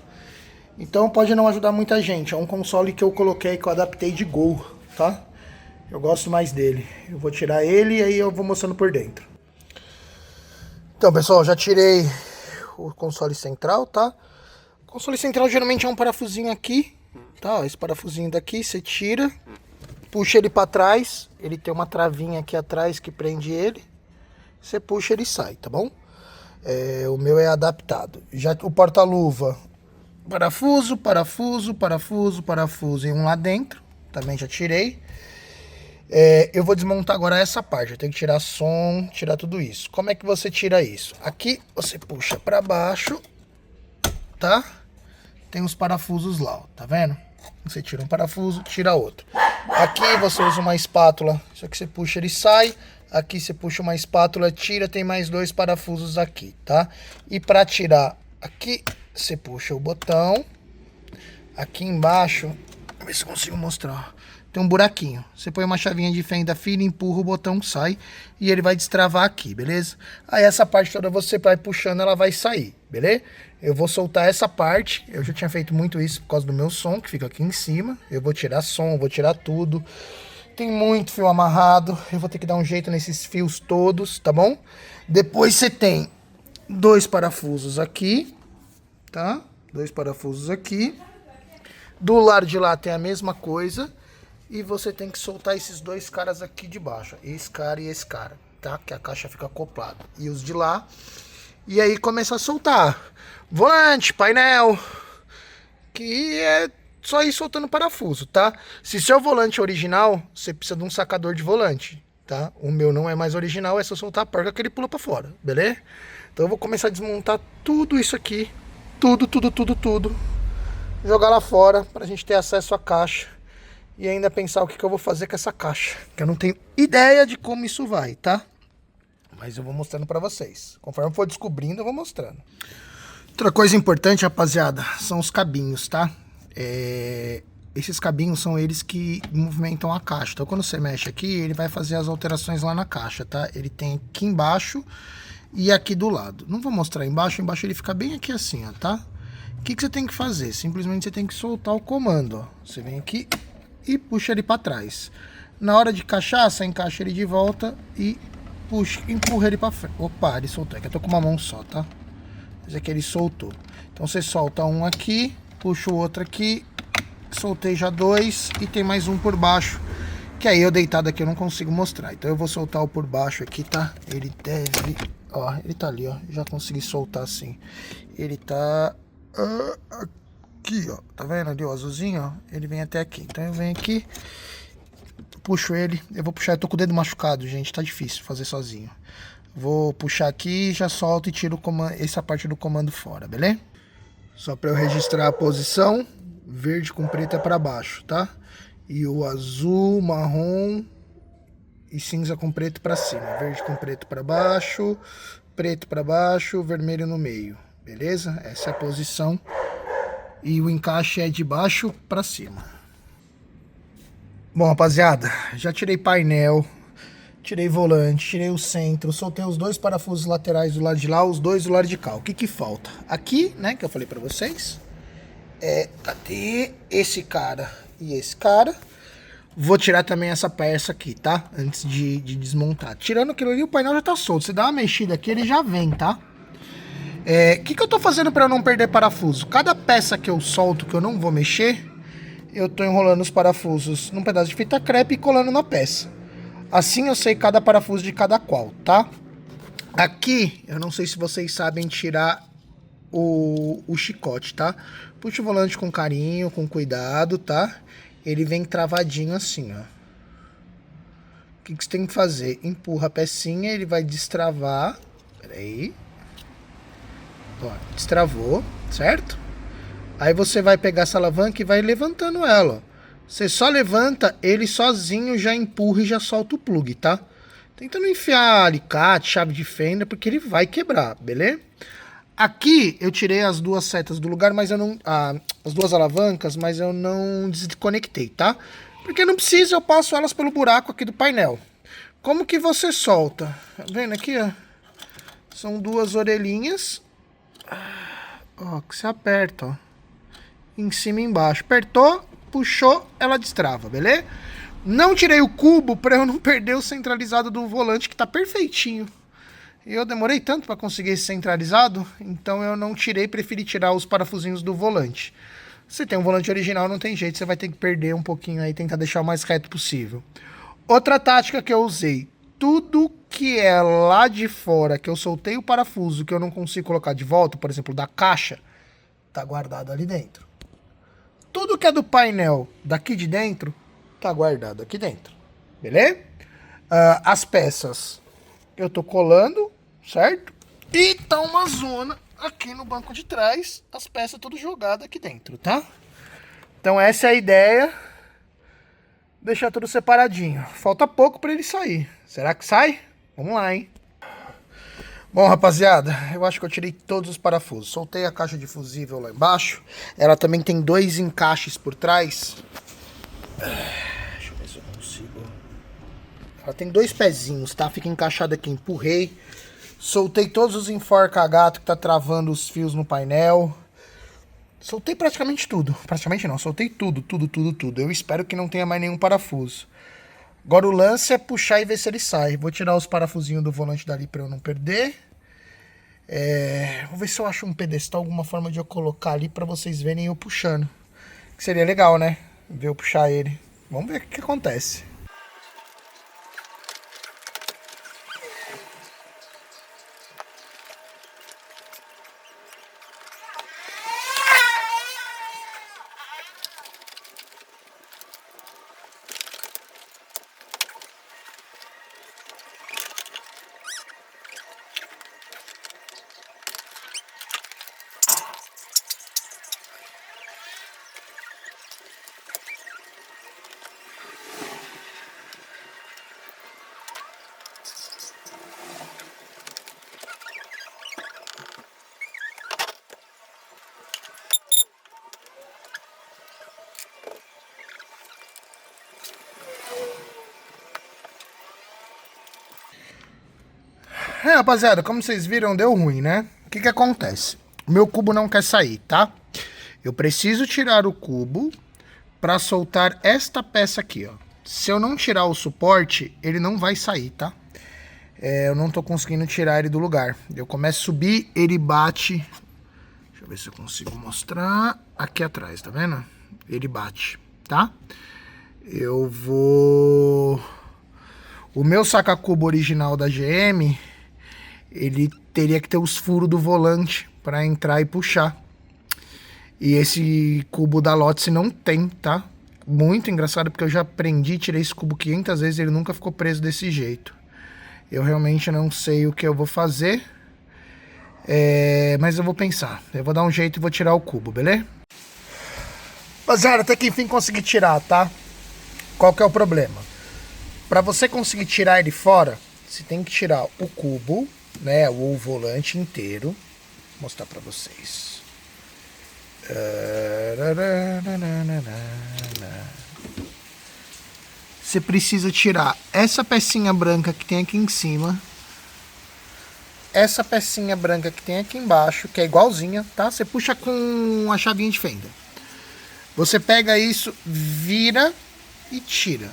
Então pode não ajudar muita gente. É um console que eu coloquei, que eu adaptei de Gol, tá? Eu gosto mais dele. Eu vou tirar ele e aí eu vou mostrando por dentro. Então, pessoal, já tirei o console central, tá? O console central geralmente é um parafusinho aqui, tá? Esse parafusinho daqui você tira, puxa ele para trás, ele tem uma travinha aqui atrás que prende ele. Você puxa, ele sai, tá bom? O meu é adaptado. Já o porta-luva, parafuso, parafuso, parafuso, parafuso e um lá dentro. Também já tirei. Eu vou desmontar agora essa parte. Eu tenho que tirar som, tirar tudo isso. Como é que você tira isso? Aqui você puxa para baixo, tá? Tem os parafusos lá, ó, tá vendo? Você tira um parafuso, tira outro. Aqui você usa uma espátula, só que você puxa, ele sai. Aqui você puxa uma espátula, tira, tem mais dois parafusos aqui, tá? E para tirar aqui, você puxa o botão. Aqui embaixo, vamos ver se eu consigo mostrar, ó. Tem um buraquinho. Você põe uma chavinha de fenda fina, empurra, o botão sai e ele vai destravar aqui, beleza? Aí essa parte toda você vai puxando, ela vai sair, beleza? Eu vou soltar essa parte. Eu já tinha feito muito isso por causa do meu som, que fica aqui em cima. Eu vou tirar som, vou tirar tudo. Tem muito fio amarrado. Eu vou ter que dar um jeito nesses fios todos, tá bom? Depois você tem dois parafusos aqui, tá? Dois parafusos aqui. Do lado de lá tem a mesma coisa. E você tem que soltar esses dois caras aqui de baixo. Esse cara e esse cara, tá? Que a caixa fica acoplada. E os de lá. E aí começa a soltar. Volante, painel. Que é só ir soltando parafuso, tá? Se seu volante é original, você precisa de um sacador de volante, tá? O meu não é mais original, é só soltar a porca que ele pula pra fora, beleza? Então eu vou começar a desmontar tudo isso aqui. Tudo. Jogar lá fora pra gente ter acesso à caixa. E ainda pensar o que eu vou fazer com essa caixa. Que eu não tenho ideia de como isso vai, tá? Mas eu vou mostrando pra vocês. Conforme eu for descobrindo, eu vou mostrando. Outra coisa importante, rapaziada, são os cabinhos, tá? Esses cabinhos são eles que movimentam a caixa. Então quando você mexe aqui, ele vai fazer as alterações lá na caixa, tá? Ele tem aqui embaixo e aqui do lado. Não vou mostrar embaixo. Embaixo ele fica bem aqui assim, ó, tá? O que você tem que fazer? Simplesmente você tem que soltar o comando, ó. Você vem aqui e puxa ele para trás. Na hora de encaixar, você encaixa ele de volta e puxa, empurra ele para frente. Opa, ele soltou. Aqui eu tô com uma mão só, tá? Esse aqui ele soltou. Então você solta um aqui, puxa o outro aqui, soltei já dois e tem mais um por baixo, que aí eu deitado aqui eu não consigo mostrar. Então eu vou soltar o por baixo aqui, tá? Ele deve... Ó, ele tá ali, ó. Já consegui soltar assim. Ele tá... aqui, ó, tá vendo ali o azulzinho, ó? Ele vem até aqui. Então eu venho aqui, puxo ele. Eu vou puxar, eu tô com o dedo machucado, gente, tá difícil fazer sozinho. Vou puxar aqui, já solto e tiro o comando, essa parte do comando fora, beleza? Só para eu registrar a posição, verde com preto é para baixo, tá? E o azul, marrom e cinza com preto para cima. Verde com preto para baixo, preto para baixo, vermelho no meio, beleza? Essa é a posição. E o encaixe é de baixo para cima. Bom, rapaziada, já tirei painel, tirei volante, tirei o centro, soltei os dois parafusos laterais do lado de lá, os dois do lado de cá. O que que falta? Aqui, né, que eu falei para vocês, cadê esse cara e esse cara? Vou tirar também essa peça aqui, tá? Antes de desmontar. Tirando aquilo ali, o painel já tá solto. Você dá uma mexida aqui, ele já vem, tá? O que eu tô fazendo pra eu não perder parafuso? Cada peça que eu solto, que eu não vou mexer, eu tô enrolando os parafusos num pedaço de fita crepe e colando na peça. Assim eu sei cada parafuso de cada qual, tá? Aqui, eu não sei se vocês sabem tirar o chicote, tá? Puxa o volante com carinho, com cuidado, tá? Ele vem travadinho assim, ó. O que você tem que fazer? Empurra a pecinha, ele vai destravar. Pera aí. Ó, destravou, certo? Aí você vai pegar essa alavanca e vai levantando ela, ó. Você só levanta, ele sozinho já empurra e já solta o plug, tá? Tenta não enfiar alicate, chave de fenda, porque ele vai quebrar, beleza? Aqui eu tirei as duas setas do lugar, mas eu não... as duas alavancas, mas eu não desconectei, tá? Porque não precisa, eu passo elas pelo buraco aqui do painel. Como que você solta? Tá vendo aqui, ó? São duas orelhinhas. Ó, que você aperta, ó. Em cima e embaixo. Apertou, puxou, ela destrava, beleza? Não tirei o cubo para eu não perder o centralizado do volante, que tá perfeitinho. E eu demorei tanto para conseguir esse centralizado, então eu não tirei, preferi tirar os parafusinhos do volante. Se tem um volante original, não tem jeito, você vai ter que perder um pouquinho aí, tentar deixar o mais reto possível. Outra tática que eu usei, tudo que é lá de fora, que eu soltei o parafuso, que eu não consigo colocar de volta, por exemplo, da caixa, tá guardado ali dentro. Tudo que é do painel daqui de dentro, tá guardado aqui dentro, beleza? As peças eu tô colando, certo? E tá uma zona aqui no banco de trás, as peças tudo jogadas aqui dentro, tá? Então essa é a ideia, deixar tudo separadinho. Falta pouco para ele sair. Será que sai? Vamos lá, hein? Bom, rapaziada, eu acho que eu tirei todos os parafusos. Soltei a caixa de fusível lá embaixo. Ela também tem dois encaixes por trás. Deixa eu ver se eu consigo. Ela tem dois pezinhos, tá? Fica encaixado aqui. Empurrei. Soltei todos os enforca-gato que tá travando os fios no painel. Soltei praticamente tudo. Praticamente não, soltei tudo. Eu espero que não tenha mais nenhum parafuso. Agora o lance é puxar e ver se ele sai. Vou tirar os parafusinhos do volante dali pra eu não perder. Vou ver se eu acho um pedestal, alguma forma de eu colocar ali pra vocês verem eu puxando. Que seria legal, né? Ver eu puxar ele. Vamos ver o que acontece. Rapaziada, como vocês viram, deu ruim, né? O que acontece? O meu cubo não quer sair, tá? Eu preciso tirar o cubo para soltar esta peça aqui, ó. Se eu não tirar o suporte, ele não vai sair, tá? Eu não tô conseguindo tirar ele do lugar. Eu começo a subir, ele bate. Deixa eu ver se eu consigo mostrar. Aqui atrás, tá vendo? Ele bate, tá? Eu vou... O meu saca-cubo original da GM, ele teria que ter os furos do volante para entrar e puxar. E esse cubo da Lotse não tem, tá? Muito engraçado, porque eu já aprendi, tirei esse cubo 500 vezes, ele nunca ficou preso desse jeito. Eu realmente não sei o que eu vou fazer, mas eu vou pensar. Eu vou dar um jeito e vou tirar o cubo, beleza? Rapaziada, até que enfim consegui tirar, tá? Qual que é o problema? Para você conseguir tirar ele fora, você tem que tirar o cubo, né, ou o volante inteiro. Vou mostrar para vocês. Você precisa tirar essa pecinha branca que tem aqui em cima, essa pecinha branca que tem aqui embaixo, que é igualzinha, tá? Você puxa com a chavinha de fenda. Você pega isso, vira e tira.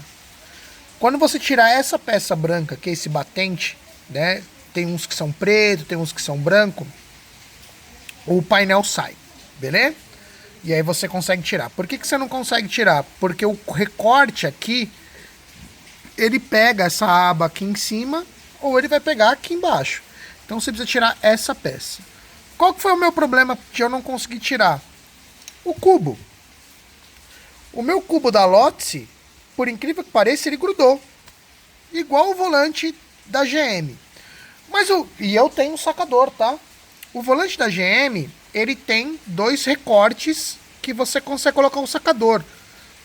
Quando você tirar essa peça branca, que é esse batente, né? Tem uns que são preto, tem uns que são branco, o painel sai, beleza? E aí você consegue tirar. Por que você não consegue tirar? Porque o recorte aqui, ele pega essa aba aqui em cima, ou ele vai pegar aqui embaixo. Então você precisa tirar essa peça. Qual que foi o meu problema de eu não conseguir tirar? O cubo. O meu cubo da Lotse, por incrível que pareça, ele grudou. Igual o volante da GM. E eu tenho um sacador, tá? O volante da GM, ele tem 2 recortes que você consegue colocar um sacador.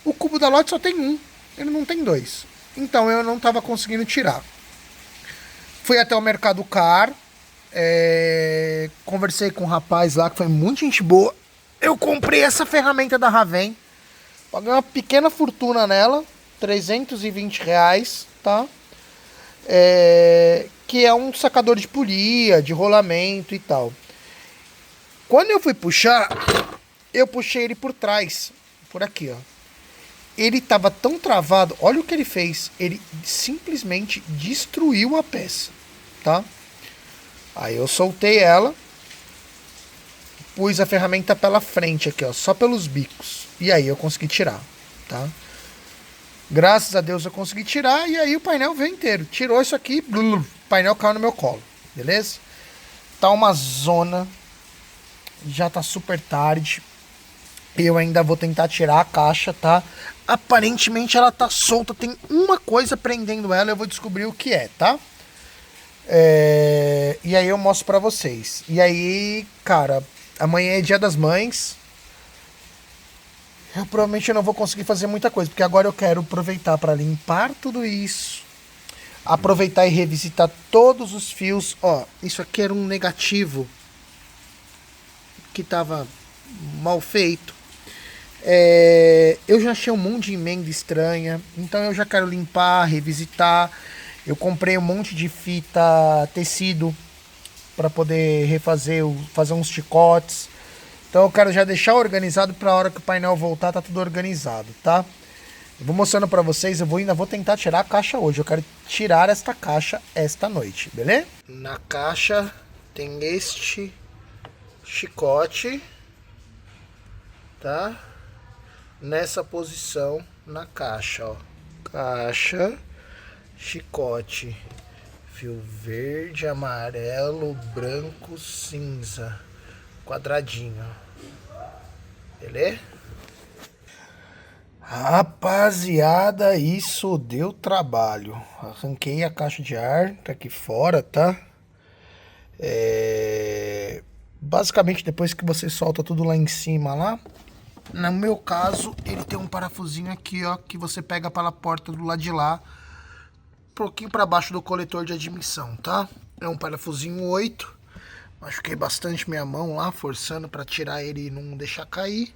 O cubo da Lotse só tem um, ele não tem 2. Então eu não estava conseguindo tirar. Fui até o Mercado Car, conversei com um rapaz lá que foi muito gente boa. Eu comprei essa ferramenta da Raven, paguei uma pequena fortuna nela, R$320, tá? Que é um sacador de polia, de rolamento e tal. Quando eu fui puxar, eu puxei ele por trás, por aqui, ó. Ele tava tão travado, olha o que ele fez, ele simplesmente destruiu a peça, tá? Aí eu soltei ela, pus a ferramenta pela frente aqui, ó, só pelos bicos, e aí eu consegui tirar, tá? Graças a Deus eu consegui tirar, e aí o painel veio inteiro. Tirou isso aqui, o painel caiu no meu colo, beleza? Tá uma zona, já tá super tarde. Eu ainda vou tentar tirar a caixa, tá? Aparentemente ela tá solta, tem uma coisa prendendo ela, eu vou descobrir o que é, tá? E aí eu mostro pra vocês. E aí, cara, amanhã é Dia das Mães. Eu provavelmente não vou conseguir fazer muita coisa, porque agora eu quero aproveitar para limpar tudo isso. Aproveitar e revisitar todos os fios. Ó, isso aqui era um negativo que tava mal feito. Eu já achei um monte de emenda estranha, então eu já quero limpar, revisitar. Eu comprei um monte de fita tecido para poder refazer, fazer uns chicotes. Então eu quero já deixar organizado para a hora que o painel voltar, tá tudo organizado, tá? Eu vou mostrando para vocês, ainda vou tentar tirar a caixa hoje. Eu quero tirar esta caixa esta noite, beleza? Na caixa tem este chicote, tá? Nessa posição na caixa, ó. Caixa, chicote, fio verde, amarelo, branco, cinza, quadradinho, beleza? Rapaziada, isso deu trabalho. Arranquei a caixa de ar, tá aqui fora, tá? Basicamente, depois que você solta tudo lá em cima, lá, no meu caso, ele tem um parafusinho aqui, ó, que você pega pela porta do lado de lá, um pouquinho para baixo do coletor de admissão, tá? É um parafusinho 8. Machuquei bastante minha mão lá, forçando para tirar ele e não deixar cair.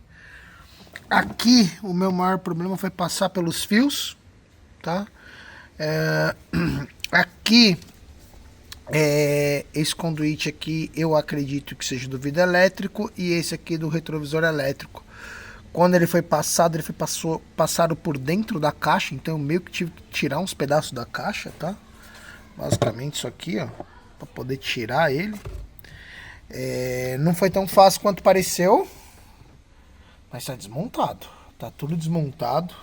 Aqui, o meu maior problema foi passar pelos fios, tá? Aqui, esse conduíte aqui, eu acredito que seja do vidro elétrico, e esse aqui do retrovisor elétrico. Quando ele foi passado, passado por dentro da caixa, então eu meio que tive que tirar uns pedaços da caixa, tá? Basicamente isso aqui, ó, para poder tirar ele. Não foi tão fácil quanto pareceu, mas tá desmontado, tá tudo desmontado.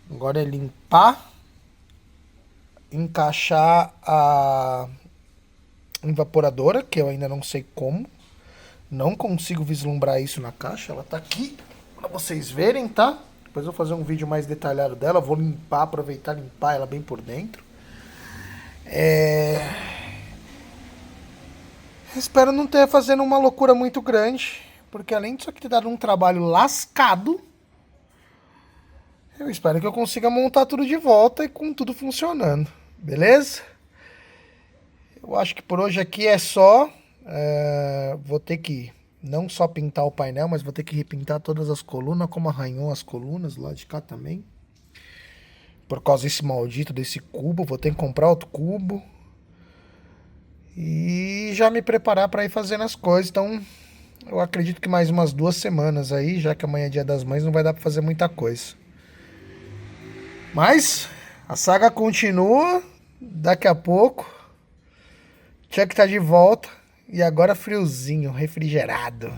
Agora é limpar, encaixar a evaporadora, que eu ainda não sei como. Não consigo vislumbrar isso na caixa. Ela tá aqui pra vocês verem, tá? Depois eu vou fazer um vídeo mais detalhado dela. Vou limpar, aproveitar e limpar ela bem por dentro. Espero não ter fazendo uma loucura muito grande, porque além disso aqui ter dado um trabalho lascado, eu espero que eu consiga montar tudo de volta e com tudo funcionando, beleza? Eu acho que por hoje aqui é só. Vou ter que não só pintar o painel, mas vou ter que repintar todas as colunas, como arranhou as colunas lá de cá também. Por causa desse maldito desse cubo, vou ter que comprar outro cubo. E já me preparar para ir fazendo as coisas. Então, eu acredito que mais umas 2 semanas aí, já que amanhã é Dia das Mães, não vai dar para fazer muita coisa. Mas a saga continua. Daqui a pouco Chuck tá de volta. E agora friozinho, refrigerado.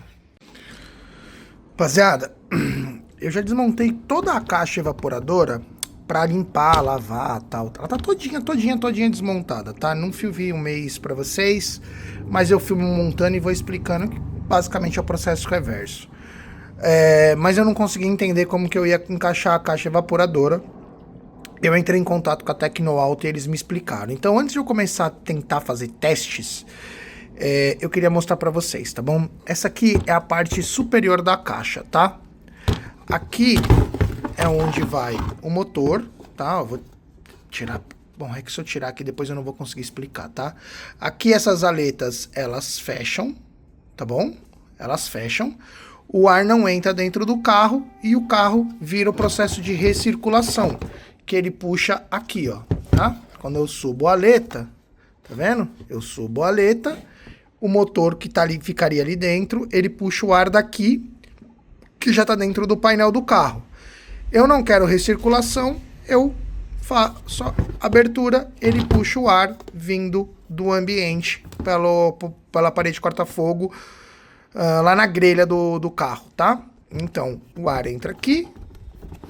Rapaziada, eu já desmontei toda a caixa evaporadora pra limpar, lavar, tal. Ela tá todinha desmontada, tá? Não filmei um mês pra vocês, mas eu filmo montando e vou explicando que basicamente é o processo reverso. Mas eu não consegui entender como que eu ia encaixar a caixa evaporadora. Eu entrei em contato com a Tecnoalto e eles me explicaram. Então, antes de eu começar a tentar fazer testes, eu queria mostrar pra vocês, tá bom? Essa aqui é a parte superior da caixa, tá? Aqui é onde vai o motor, tá? Eu vou tirar... Bom, é que se eu tirar aqui depois eu não vou conseguir explicar, tá? Aqui essas aletas, elas fecham, tá bom? Elas fecham. O ar não entra dentro do carro e o carro vira o processo de recirculação, que ele puxa aqui, ó, tá? Quando eu subo a aleta, tá vendo? Eu subo a aleta, o motor que tá ali, ficaria ali dentro, ele puxa o ar daqui, que já tá dentro do painel do carro. Eu não quero recirculação, eu faço a abertura, ele puxa o ar vindo do ambiente pela parede corta-fogo, lá na grelha do carro, tá? Então, o ar entra aqui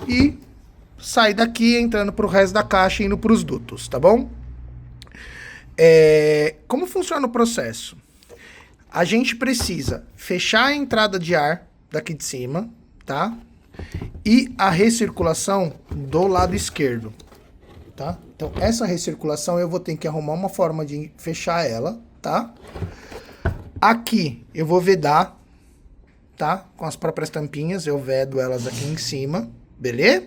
e sai daqui, entrando pro resto da caixa e indo pros dutos, tá bom? Como funciona o processo? A gente precisa fechar a entrada de ar daqui de cima, tá? E a recirculação do lado esquerdo, tá? Então, essa recirculação eu vou ter que arrumar uma forma de fechar ela, tá? Aqui eu vou vedar, tá? Com as próprias tampinhas, eu vedo elas aqui em cima, beleza?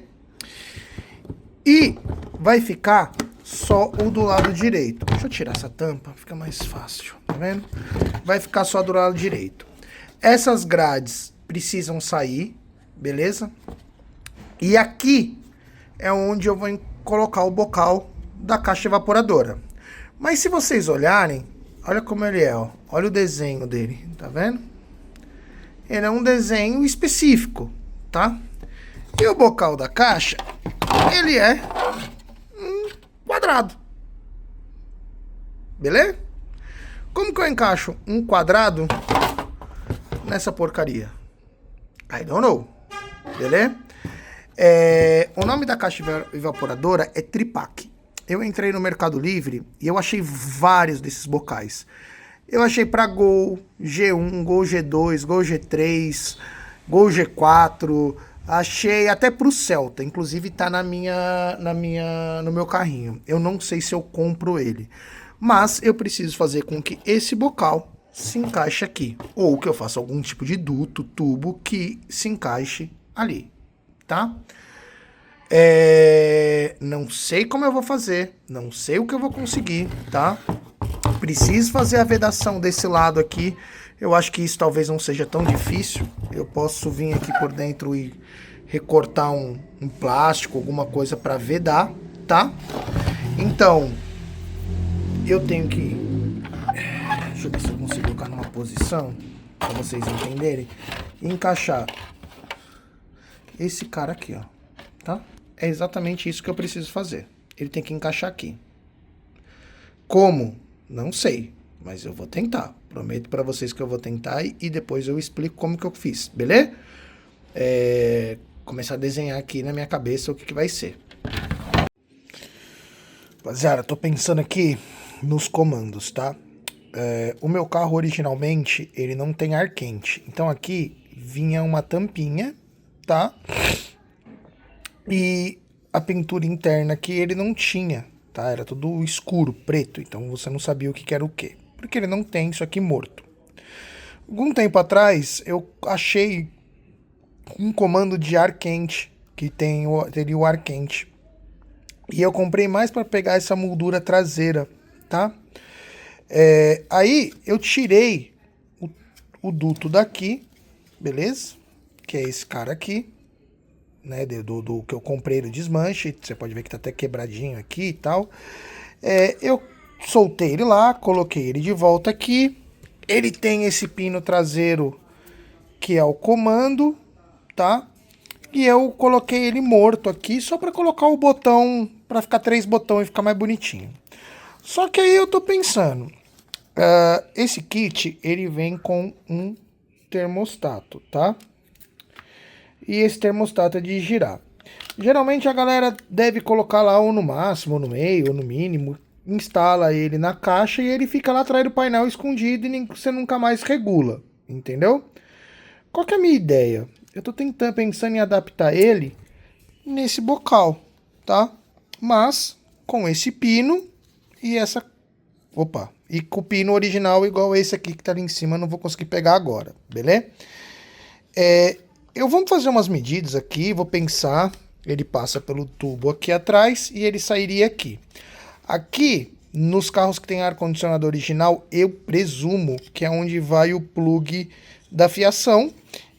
E vai ficar só o do lado direito. Deixa eu tirar essa tampa, fica mais fácil, tá vendo? Vai ficar só do lado direito. Essas grades precisam sair, beleza? E aqui é onde eu vou colocar o bocal da caixa evaporadora. Mas se vocês olharem, olha como ele é, ó. Olha o desenho dele, tá vendo? Ele é um desenho específico, tá? E o bocal da caixa, ele é um quadrado. Beleza? Como que eu encaixo um quadrado nessa porcaria? I don't know. Beleza? O nome da caixa evaporadora é Tripac. Eu entrei no Mercado Livre e eu achei vários desses bocais. Eu achei para Gol, G1, Gol G2, Gol G3, Gol G4, achei até pro Celta, inclusive tá no meu carrinho. Eu não sei se eu compro ele, mas eu preciso fazer com que esse bocal se encaixe aqui, ou que eu faça algum tipo de duto, tubo que se encaixe ali, tá? Não sei como eu vou fazer, não sei o que eu vou conseguir, tá? Preciso fazer a vedação desse lado aqui. Eu acho que isso talvez não seja tão difícil. Eu posso vir aqui por dentro e recortar um plástico, alguma coisa para vedar, tá? Então, eu tenho que... Deixa eu ver se eu consigo colocar numa posição, para vocês entenderem. E encaixar esse cara aqui, ó, tá? É exatamente isso que eu preciso fazer. Ele tem que encaixar aqui. Como? Não sei, mas eu vou tentar. Prometo para vocês que eu vou tentar e depois eu explico como que eu fiz, beleza? Começar a desenhar aqui na minha cabeça o que vai ser. Rapaziada, tô pensando aqui nos comandos, tá? O meu carro originalmente, ele não tem ar quente. Então aqui vinha uma tampinha, tá? E a pintura interna aqui ele não tinha, tá? Era tudo escuro, preto, então você não sabia o que era o que. Porque ele não tem isso aqui morto. Algum tempo atrás, eu achei um comando de ar quente, que teria o ar quente. E eu comprei mais para pegar essa moldura traseira, tá? Aí eu tirei o duto daqui, beleza? Que é esse cara aqui, né? Do que eu comprei no desmanche. Você pode ver que tá até quebradinho aqui e tal. Eu soltei ele lá, coloquei ele de volta aqui. Ele tem esse pino traseiro que é o comando, tá? E eu coloquei ele morto aqui só para colocar o botão, para ficar 3 botões e ficar mais bonitinho. Só que aí eu tô pensando, esse kit ele vem com um termostato, tá? E esse termostato é de girar. Geralmente a galera deve colocar lá ou no máximo, ou no meio, ou no mínimo, instala ele na caixa e ele fica lá atrás do painel escondido e você nunca mais regula, entendeu? Qual que é a minha ideia? Eu tô pensando em adaptar ele nesse bocal, tá? Mas com esse pino e essa... Opa! E com o pino original igual esse aqui que tá ali em cima, não vou conseguir pegar agora, beleza? Eu vou fazer umas medidas aqui, vou pensar... Ele passa pelo tubo aqui atrás e ele sairia aqui. Aqui, nos carros que tem ar-condicionado original, eu presumo que é onde vai o plug da fiação.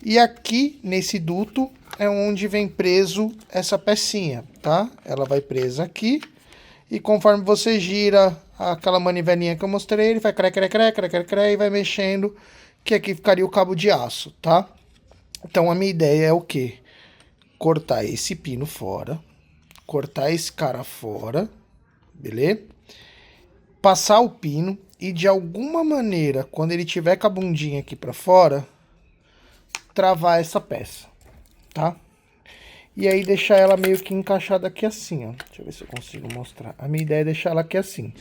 E aqui, nesse duto, é onde vem preso essa pecinha, tá? Ela vai presa aqui. E conforme você gira aquela manivelinha que eu mostrei, ele vai cré, cré, cré, cré, cré, cré, e vai mexendo, que aqui ficaria o cabo de aço, tá? Então, a minha ideia é o quê? Cortar esse pino fora, cortar esse cara fora, beleza? Passar o pino e de alguma maneira, quando ele tiver com a bundinha aqui pra fora, travar essa peça, tá? E aí deixar ela meio que encaixada aqui assim, ó. Deixa eu ver se eu consigo mostrar. A minha ideia é deixar ela aqui assim.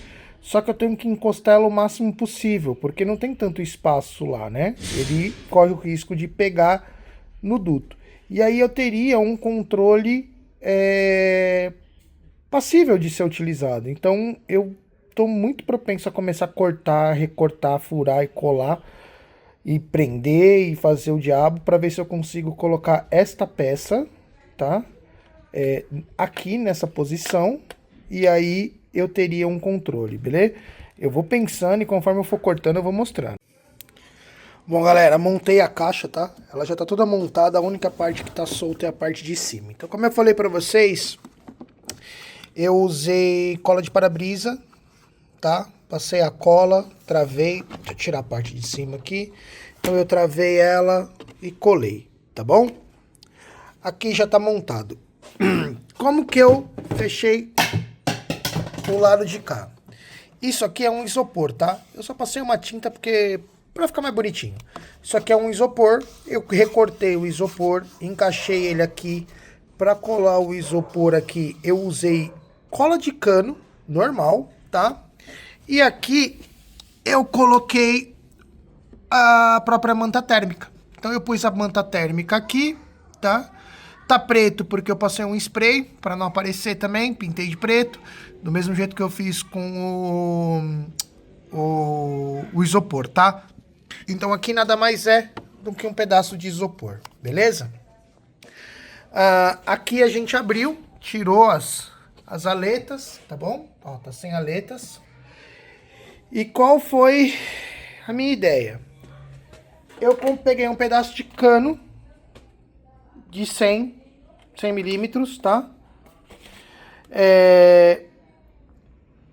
Só que eu tenho que encostar ela o máximo possível, porque não tem tanto espaço lá, né? Ele corre o risco de pegar no duto. E aí eu teria um controle passível de ser utilizado. Então eu estou muito propenso a começar a cortar, recortar, furar e colar. E prender e fazer o diabo para ver se eu consigo colocar esta peça, tá? Aqui nessa posição. E aí eu teria um controle, beleza? Eu vou pensando e conforme eu for cortando eu vou mostrando. Bom, galera, montei a caixa, tá? Ela já tá toda montada, a única parte que tá solta é a parte de cima. Então, como eu falei pra vocês, eu usei cola de para-brisa, tá? Passei a cola, travei, deixa eu tirar a parte de cima aqui. Então, eu travei ela e colei, tá bom? Aqui já tá montado. Como que eu fechei o lado de cá? Isso aqui é um isopor, tá? Eu só passei uma tinta porque... pra ficar mais bonitinho. Isso aqui é um isopor. Eu recortei o isopor, encaixei ele aqui. Pra colar o isopor aqui, eu usei cola de cano, normal, tá? E aqui eu coloquei a própria manta térmica. Então eu pus a manta térmica aqui, tá? Tá preto porque eu passei um spray pra não aparecer também, pintei de preto. Do mesmo jeito que eu fiz com o isopor, tá? Então aqui nada mais é do que um pedaço de isopor, beleza? Aqui a gente abriu, tirou as aletas, tá bom? Ó, tá sem aletas. E qual foi a minha ideia? Eu peguei um pedaço de cano de 100 milímetros, tá?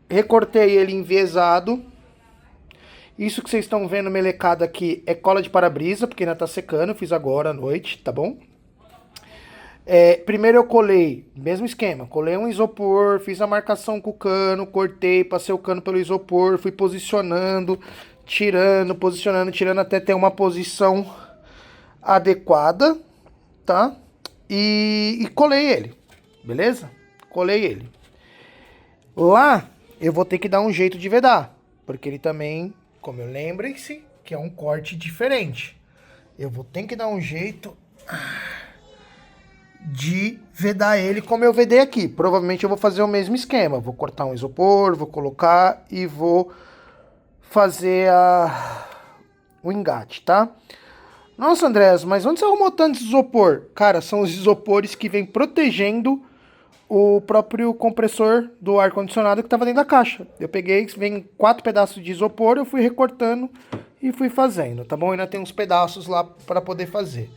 Recortei ele enviesado. Isso que vocês estão vendo melecado aqui é cola de para-brisa, porque ainda tá secando, eu fiz agora à noite, tá bom? Primeiro eu colei, mesmo esquema, colei um isopor, fiz a marcação com o cano, cortei, passei o cano pelo isopor, fui posicionando, posicionando, tirando até ter uma posição adequada, tá? E colei ele, beleza? Colei ele. Lá eu vou ter que dar um jeito de vedar, porque ele também... Como eu lembrem-se que é um corte diferente. Eu vou ter que dar um jeito de vedar ele como eu vedei aqui. Provavelmente eu vou fazer o mesmo esquema. Vou cortar um isopor, vou colocar e vou fazer o engate, tá? Nossa, Andrés, mas onde você arrumou tanto isopor? Cara, são os isopores que vêm protegendo o próprio compressor do ar-condicionado que estava dentro da caixa. Eu peguei, vem 4 pedaços de isopor, eu fui recortando e fui fazendo, tá bom? Ainda tem uns pedaços lá para poder fazer.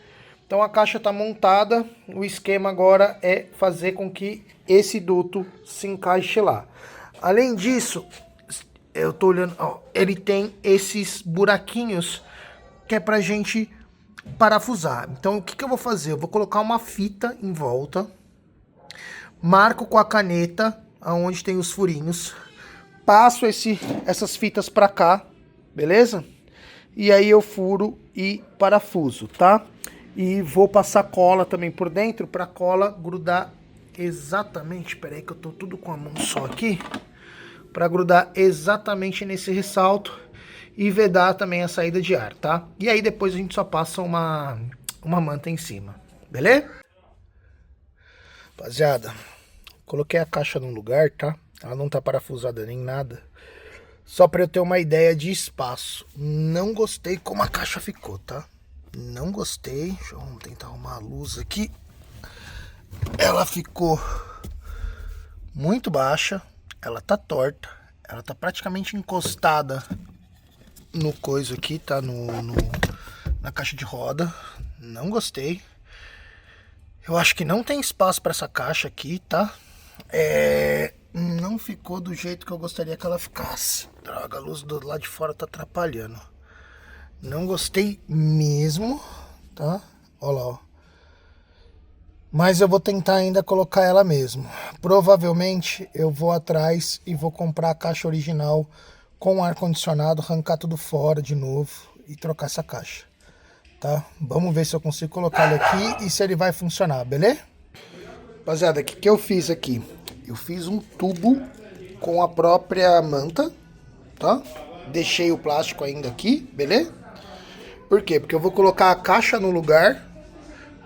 Então a caixa está montada, o esquema agora é fazer com que esse duto se encaixe lá. Além disso, eu tô olhando, ó, ele tem esses buraquinhos que é pra gente parafusar. Então o que que eu vou fazer? Eu vou colocar uma fita em volta, marco com a caneta aonde tem os furinhos, passo essas fitas pra cá, beleza? E aí eu furo e parafuso, tá? E vou passar cola também por dentro pra cola grudar exatamente, peraí que eu tô tudo com a mão só aqui, pra grudar exatamente nesse ressalto e vedar também a saída de ar, tá? E aí depois a gente só passa uma manta em cima, beleza? Rapaziada, coloquei a caixa num lugar, tá? Ela não tá parafusada nem nada. Só pra eu ter uma ideia de espaço. Não gostei como a caixa ficou, tá? Não gostei. Deixa eu tentar arrumar a luz aqui. Ela ficou muito baixa. Ela tá torta. Ela tá praticamente encostada no coisa aqui, tá? Na caixa de roda. Não gostei. Eu acho que não tem espaço pra essa caixa aqui, tá? Não ficou do jeito que eu gostaria que ela ficasse. Droga, a luz do lado de fora tá atrapalhando. Não gostei mesmo, tá? Olha lá, ó. Mas eu vou tentar ainda colocar ela mesmo. Provavelmente eu vou atrás e vou comprar a caixa original com ar-condicionado, arrancar tudo fora de novo e trocar essa caixa, tá? Vamos ver se eu consigo colocar ele aqui e se ele vai funcionar, beleza? Rapaziada, o que eu fiz aqui? Eu fiz um tubo com a própria manta, tá? Deixei o plástico ainda aqui, beleza? Por quê? Porque eu vou colocar a caixa no lugar,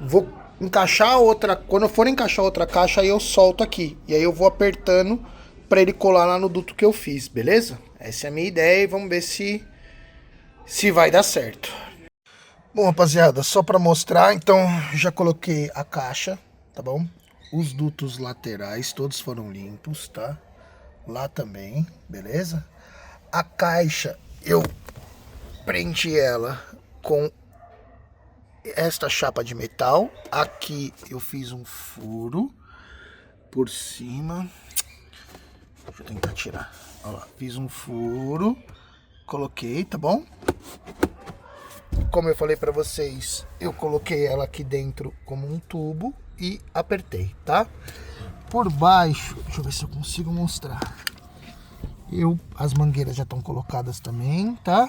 vou encaixar a outra, quando eu for encaixar outra caixa, aí eu solto aqui. E aí eu vou apertando pra ele colar lá no duto que eu fiz, beleza? Essa é a minha ideia e vamos ver se vai dar certo. Bom, rapaziada, só pra mostrar, então já coloquei a caixa, tá bom? Os dutos laterais todos foram limpos, tá? Lá também, beleza? A caixa, eu prendi ela com esta chapa de metal. Aqui eu fiz um furo por cima. Deixa eu tentar tirar. Olha lá, fiz um furo, coloquei, tá bom? Como eu falei pra vocês, eu coloquei ela aqui dentro como um tubo e apertei, tá? Por baixo, deixa eu ver se eu consigo mostrar. As mangueiras já estão colocadas também, tá?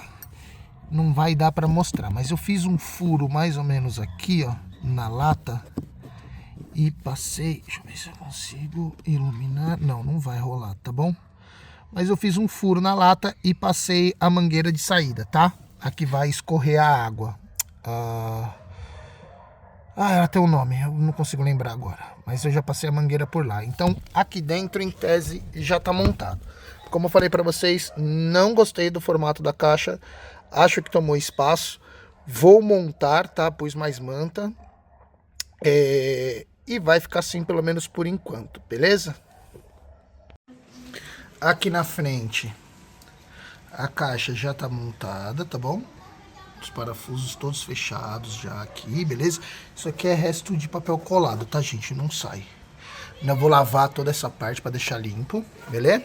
Não vai dar pra mostrar, mas eu fiz um furo mais ou menos aqui, ó, na lata. E passei, deixa eu ver se eu consigo iluminar. Não, não vai rolar, tá bom? Mas eu fiz um furo na lata e passei a mangueira de saída, tá? Aqui vai escorrer a água. Ela tem um nome, eu não consigo lembrar agora. Mas eu já passei a mangueira por lá. Então, aqui dentro, em tese, já tá montado. Como eu falei pra vocês, não gostei do formato da caixa. Acho que tomou espaço. Vou montar, tá? Pus mais manta. E vai ficar assim, pelo menos por enquanto, beleza? Aqui na frente, a caixa já tá montada, tá bom? Os parafusos todos fechados já aqui, beleza? Isso aqui é resto de papel colado, tá, gente? Não sai. Ainda vou lavar toda essa parte pra deixar limpo, beleza?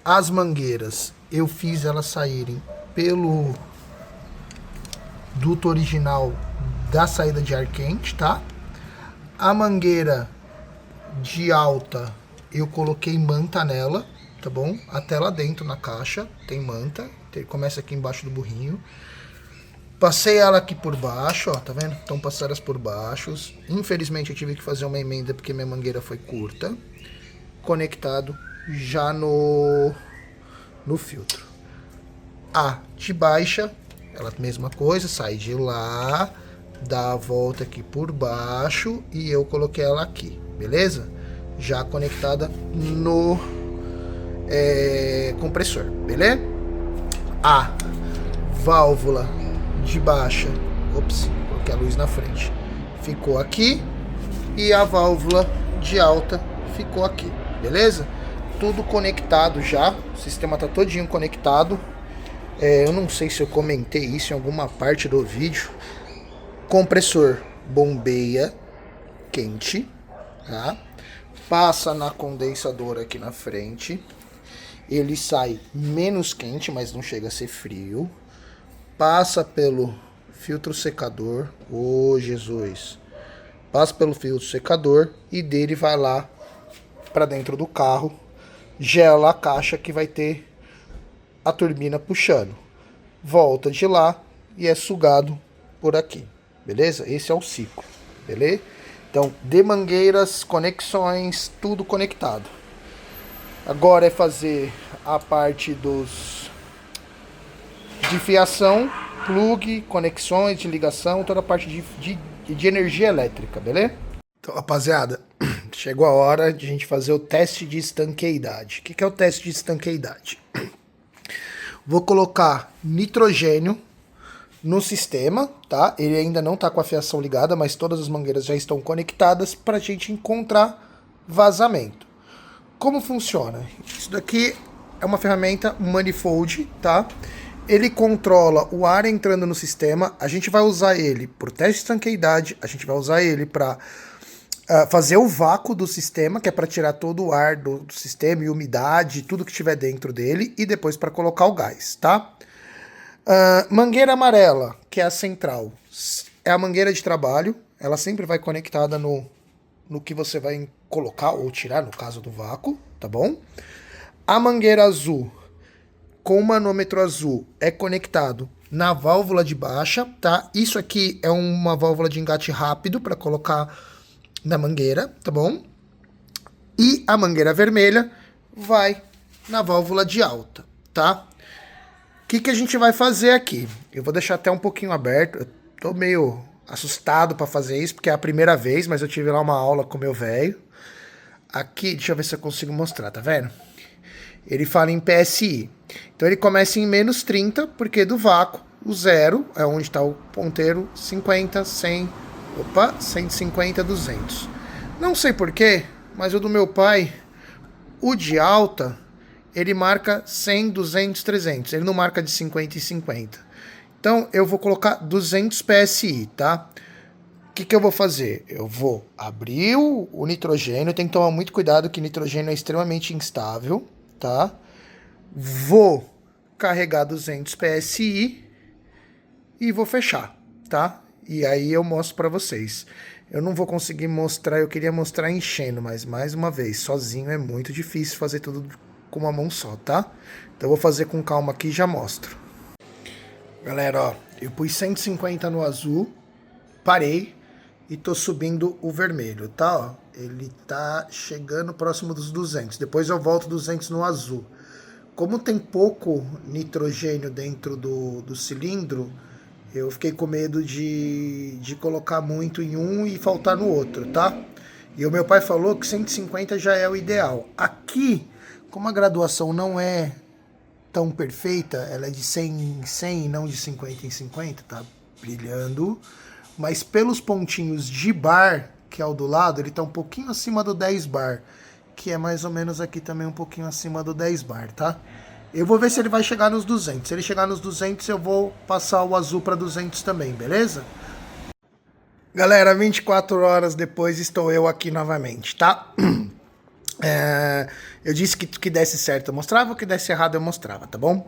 As mangueiras, eu fiz elas saírem pelo duto original da saída de ar quente, tá? A mangueira de alta, eu coloquei manta nela, tá bom? Até lá dentro na caixa tem manta, começa aqui embaixo do burrinho. Passei ela aqui por baixo, ó, tá vendo? Estão passadas por baixo. Infelizmente eu tive que fazer uma emenda porque minha mangueira foi curta. Conectado já no filtro. A de baixa, ela mesma coisa, sai de lá, dá a volta aqui por baixo e eu coloquei ela aqui, beleza? Já conectada no compressor, beleza? A válvula de baixa, ops, coloquei a luz na frente, ficou aqui e a válvula de alta ficou aqui, beleza? Tudo conectado já, o sistema tá todinho conectado. Eu não sei se eu comentei isso em alguma parte do vídeo. Compressor bombeia quente, tá? Passa na condensadora aqui na frente. Ele sai menos quente, mas não chega a ser frio. Passa pelo filtro secador. Ô, Jesus. Passa pelo filtro secador e dele vai lá para dentro do carro, gela a caixa que vai ter a turbina puxando. Volta de lá e é sugado por aqui, beleza? Esse é o ciclo, beleza? Então, de mangueiras, conexões, tudo conectado. Agora é fazer a parte de fiação, plug, conexões de ligação, toda a parte de energia elétrica, beleza? Então, rapaziada, chegou a hora de a gente fazer o teste de estanqueidade. O que é o teste de estanqueidade? Vou colocar nitrogênio no sistema, tá? Ele ainda não tá com a fiação ligada, mas todas as mangueiras já estão conectadas para a gente encontrar vazamento. Como funciona? Isso daqui é uma ferramenta manifold, tá? Ele controla o ar entrando no sistema. A gente vai usar ele por teste de estanqueidade, a gente vai usar ele para fazer o vácuo do sistema, que é para tirar todo o ar do sistema e umidade, tudo que tiver dentro dele, e depois para colocar o gás, tá? Mangueira amarela, que é a central, é a mangueira de trabalho, ela sempre vai conectada no que você vai colocar ou tirar, no caso do vácuo, tá bom? A mangueira azul, com o manômetro azul, é conectado na válvula de baixa, tá? Isso aqui é uma válvula de engate rápido para colocar na mangueira, tá bom? E a mangueira vermelha vai na válvula de alta, tá? O que a gente vai fazer aqui? Eu vou deixar até um pouquinho aberto, eu tô meio assustado para fazer isso, porque é a primeira vez, mas eu tive lá uma aula com meu velho. Aqui, deixa eu ver se eu consigo mostrar, tá vendo? Ele fala em PSI. Então ele começa em menos 30, porque do vácuo, o zero é onde está o ponteiro, 50, 100, 150, 200. Não sei porquê, mas o do meu pai, o de alta, ele marca 100, 200, 300. Ele não marca de 50 em 50. Então eu vou colocar 200 PSI, tá? O que eu vou fazer? Eu vou abrir o nitrogênio. Tem que tomar muito cuidado que nitrogênio é extremamente instável, tá? Vou carregar 200 PSI e vou fechar, tá? E aí eu mostro pra vocês. Eu não vou conseguir mostrar, eu queria mostrar enchendo, mas mais uma vez, sozinho é muito difícil fazer tudo com uma mão só, tá? Então eu vou fazer com calma aqui e já mostro. Galera, ó, eu pus 150 no azul, parei e tô subindo o vermelho, tá? Ó, ele tá chegando próximo dos 200, depois eu volto 200 no azul. Como tem pouco nitrogênio dentro do cilindro, eu fiquei com medo de colocar muito em um e faltar no outro, tá? E o meu pai falou que 150 já é o ideal. Aqui, como a graduação não é tão perfeita, ela é de 100 em 100 e não de 50 em 50, tá brilhando. Mas pelos pontinhos de bar, que é o do lado, ele tá um pouquinho acima do 10 bar, que é mais ou menos aqui também um pouquinho acima do 10 bar, tá? Eu vou ver se ele vai chegar nos 200. Se ele chegar nos 200, eu vou passar o azul para 200 também, beleza? Galera, 24 horas depois estou eu aqui novamente, tá? Eu disse que desse certo eu mostrava, que desse errado eu mostrava, tá bom?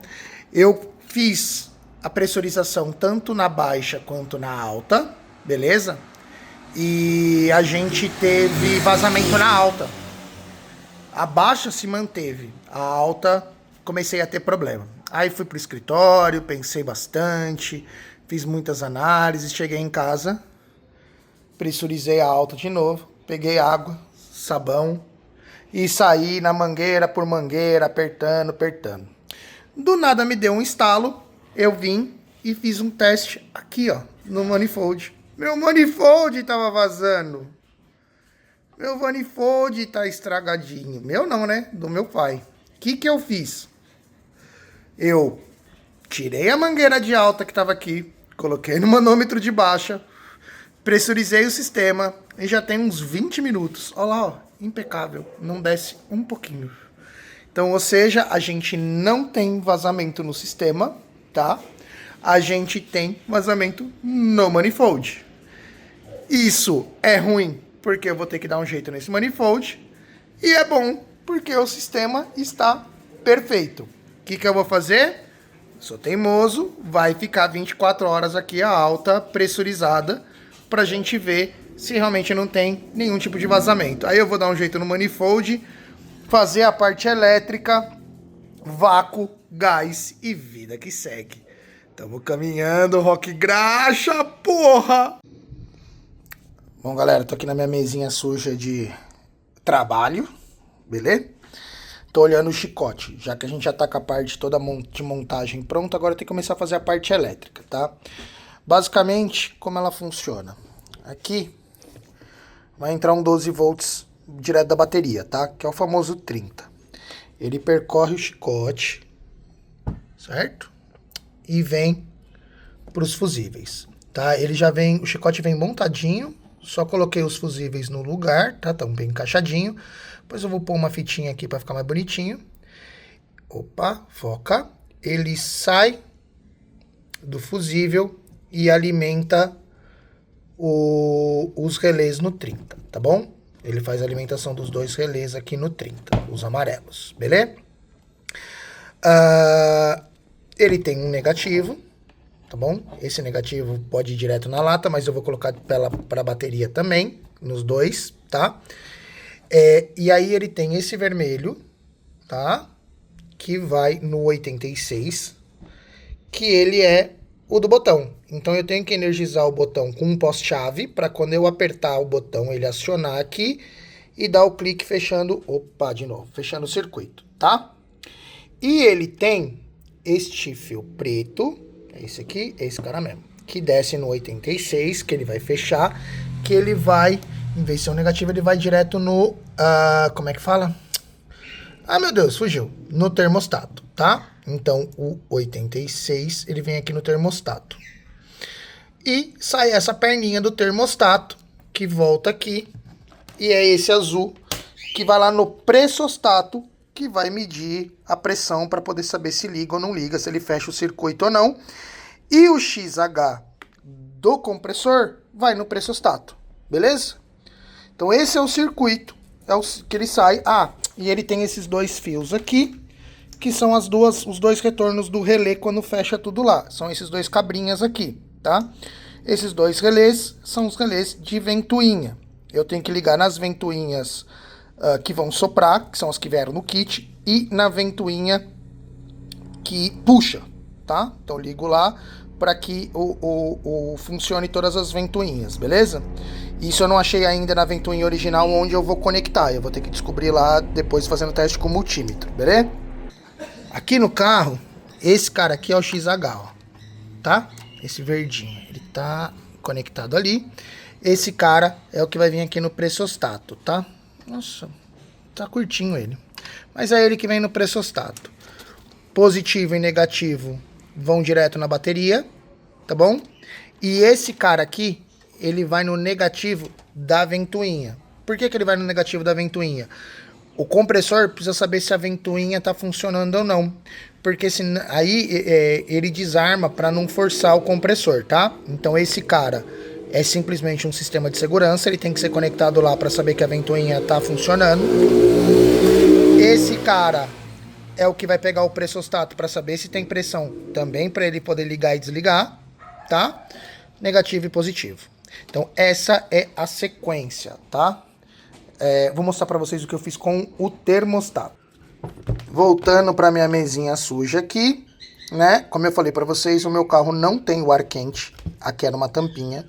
Eu fiz a pressurização tanto na baixa quanto na alta, beleza? E a gente teve vazamento na alta. A baixa se manteve, a alta comecei a ter problema. Aí fui pro escritório, pensei bastante, fiz muitas análises, cheguei em casa, pressurizei a alta de novo, peguei água, sabão e saí na mangueira por mangueira, apertando. Do nada me deu um estalo, eu vim e fiz um teste aqui, ó, no manifold. Meu manifold tava vazando. Meu manifold tá estragadinho. Meu não, né? Do meu pai. O que eu fiz? Eu tirei a mangueira de alta que tava aqui, coloquei no manômetro de baixa, pressurizei o sistema e já tem uns 20 minutos. Olha lá, ó, impecável. Não desce um pouquinho. Então, ou seja, a gente não tem vazamento no sistema, tá? A gente tem vazamento no manifold. Isso é ruim, porque eu vou ter que dar um jeito nesse manifold. E é bom, porque o sistema está perfeito. O que eu vou fazer? Sou teimoso, vai ficar 24 horas aqui a alta pressurizada pra gente ver se realmente não tem nenhum tipo de vazamento. Aí eu vou dar um jeito no manifold, fazer a parte elétrica, vácuo, gás e vida que segue. Tamo caminhando, rock graxa, porra! Bom, galera, tô aqui na minha mesinha suja de trabalho, beleza? Tô olhando o chicote, já que a gente já tá com a parte toda de montagem pronta, agora tem que começar a fazer a parte elétrica, tá? Basicamente, como ela funciona? Aqui vai entrar um 12 volts direto da bateria, tá? Que é o famoso 30. Ele percorre o chicote, certo? E vem pros fusíveis, tá? Ele já vem, o chicote vem montadinho, só coloquei os fusíveis no lugar, tá? Tão bem encaixadinho. Depois eu vou pôr uma fitinha aqui para ficar mais bonitinho. Opa, foca. Ele sai do fusível e alimenta os relés no 30, tá bom? Ele faz a alimentação dos dois relés aqui no 30, os amarelos, beleza? Ele tem um negativo, tá bom? Esse negativo pode ir direto na lata, mas eu vou colocar para a bateria também, nos dois, tá? E aí ele tem esse vermelho, tá? Que vai no 86, que ele é o do botão. Então eu tenho que energizar o botão com um pós-chave, para quando eu apertar o botão ele acionar aqui e dar o clique fechando, opa, de novo, fechando o circuito, tá? E ele tem este fio preto, é esse aqui, é esse cara mesmo, que desce no 86, que ele vai fechar, que ele vai, em vez de ser um negativo, ele vai direto no, como é que fala? Ah, meu Deus, fugiu. No termostato, tá? Então, o 86, ele vem aqui no termostato. E sai essa perninha do termostato, que volta aqui, e é esse azul, que vai lá no pressostato, que vai medir a pressão para poder saber se liga ou não liga, se ele fecha o circuito ou não. E o XH do compressor vai no pressostato, beleza? Então esse é o circuito, é o que ele sai. E ele tem esses dois fios aqui, que são os dois retornos do relé quando fecha tudo lá. São esses dois cabrinhas aqui, tá? Esses dois relés são os relés de ventoinha. Eu tenho que ligar nas ventoinhas que vão soprar, que são as que vieram no kit, e na ventoinha que puxa, tá? Então ligo lá para que funcione todas as ventoinhas, beleza? Isso eu não achei ainda na ventoinha original onde eu vou conectar. Eu vou ter que descobrir lá depois fazendo teste com o multímetro, beleza? Aqui no carro, esse cara aqui é o XH, ó, tá? Esse verdinho, ele tá conectado ali. Esse cara é o que vai vir aqui no pressostato, tá? Nossa, tá curtinho ele. Mas é ele que vem no pressostato. Positivo e negativo vão direto na bateria, tá bom? E esse cara aqui, ele vai no negativo da ventoinha. Por que ele vai no negativo da ventoinha? O compressor precisa saber se a ventoinha tá funcionando ou não. Porque aí ele desarma para não forçar o compressor, tá? Então esse cara é simplesmente um sistema de segurança. Ele tem que ser conectado lá para saber que a ventoinha tá funcionando. Esse cara é o que vai pegar o pressostato para saber se tem pressão também, para ele poder ligar e desligar, tá? Negativo e positivo. Então essa é a sequência, tá? Vou mostrar para vocês o que eu fiz com o termostato. Voltando para minha mesinha suja aqui, né? Como eu falei para vocês, o meu carro não tem o ar quente. Aqui era uma tampinha.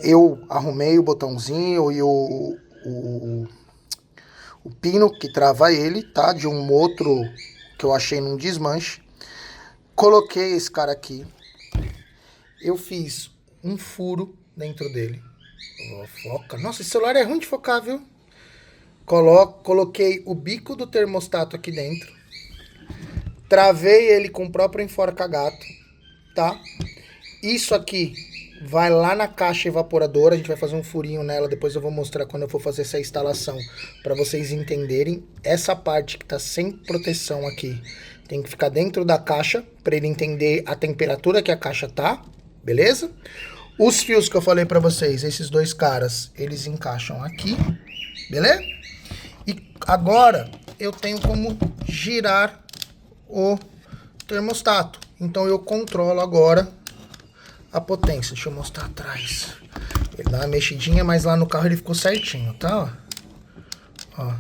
Eu arrumei o botãozinho e o pino que trava ele, tá? De um outro que eu achei num desmanche. Coloquei esse cara aqui. Eu fiz um furo dentro dele. Foca. Nossa, esse celular é ruim de focar, viu? Coloquei o bico do termostato aqui dentro. Travei ele com o próprio enforca-gato, tá? Isso aqui vai lá na caixa evaporadora. A gente vai fazer um furinho nela. Depois eu vou mostrar quando eu for fazer essa instalação, para vocês entenderem. Essa parte que tá sem proteção aqui tem que ficar dentro da caixa, para ele entender a temperatura que a caixa tá, beleza? Os fios que eu falei pra vocês, esses dois caras, eles encaixam aqui, beleza? E agora eu tenho como girar o termostato. Então eu controlo agora a potência. Deixa eu mostrar atrás. Ele dá uma mexidinha, mas lá no carro ele ficou certinho, tá? Ó.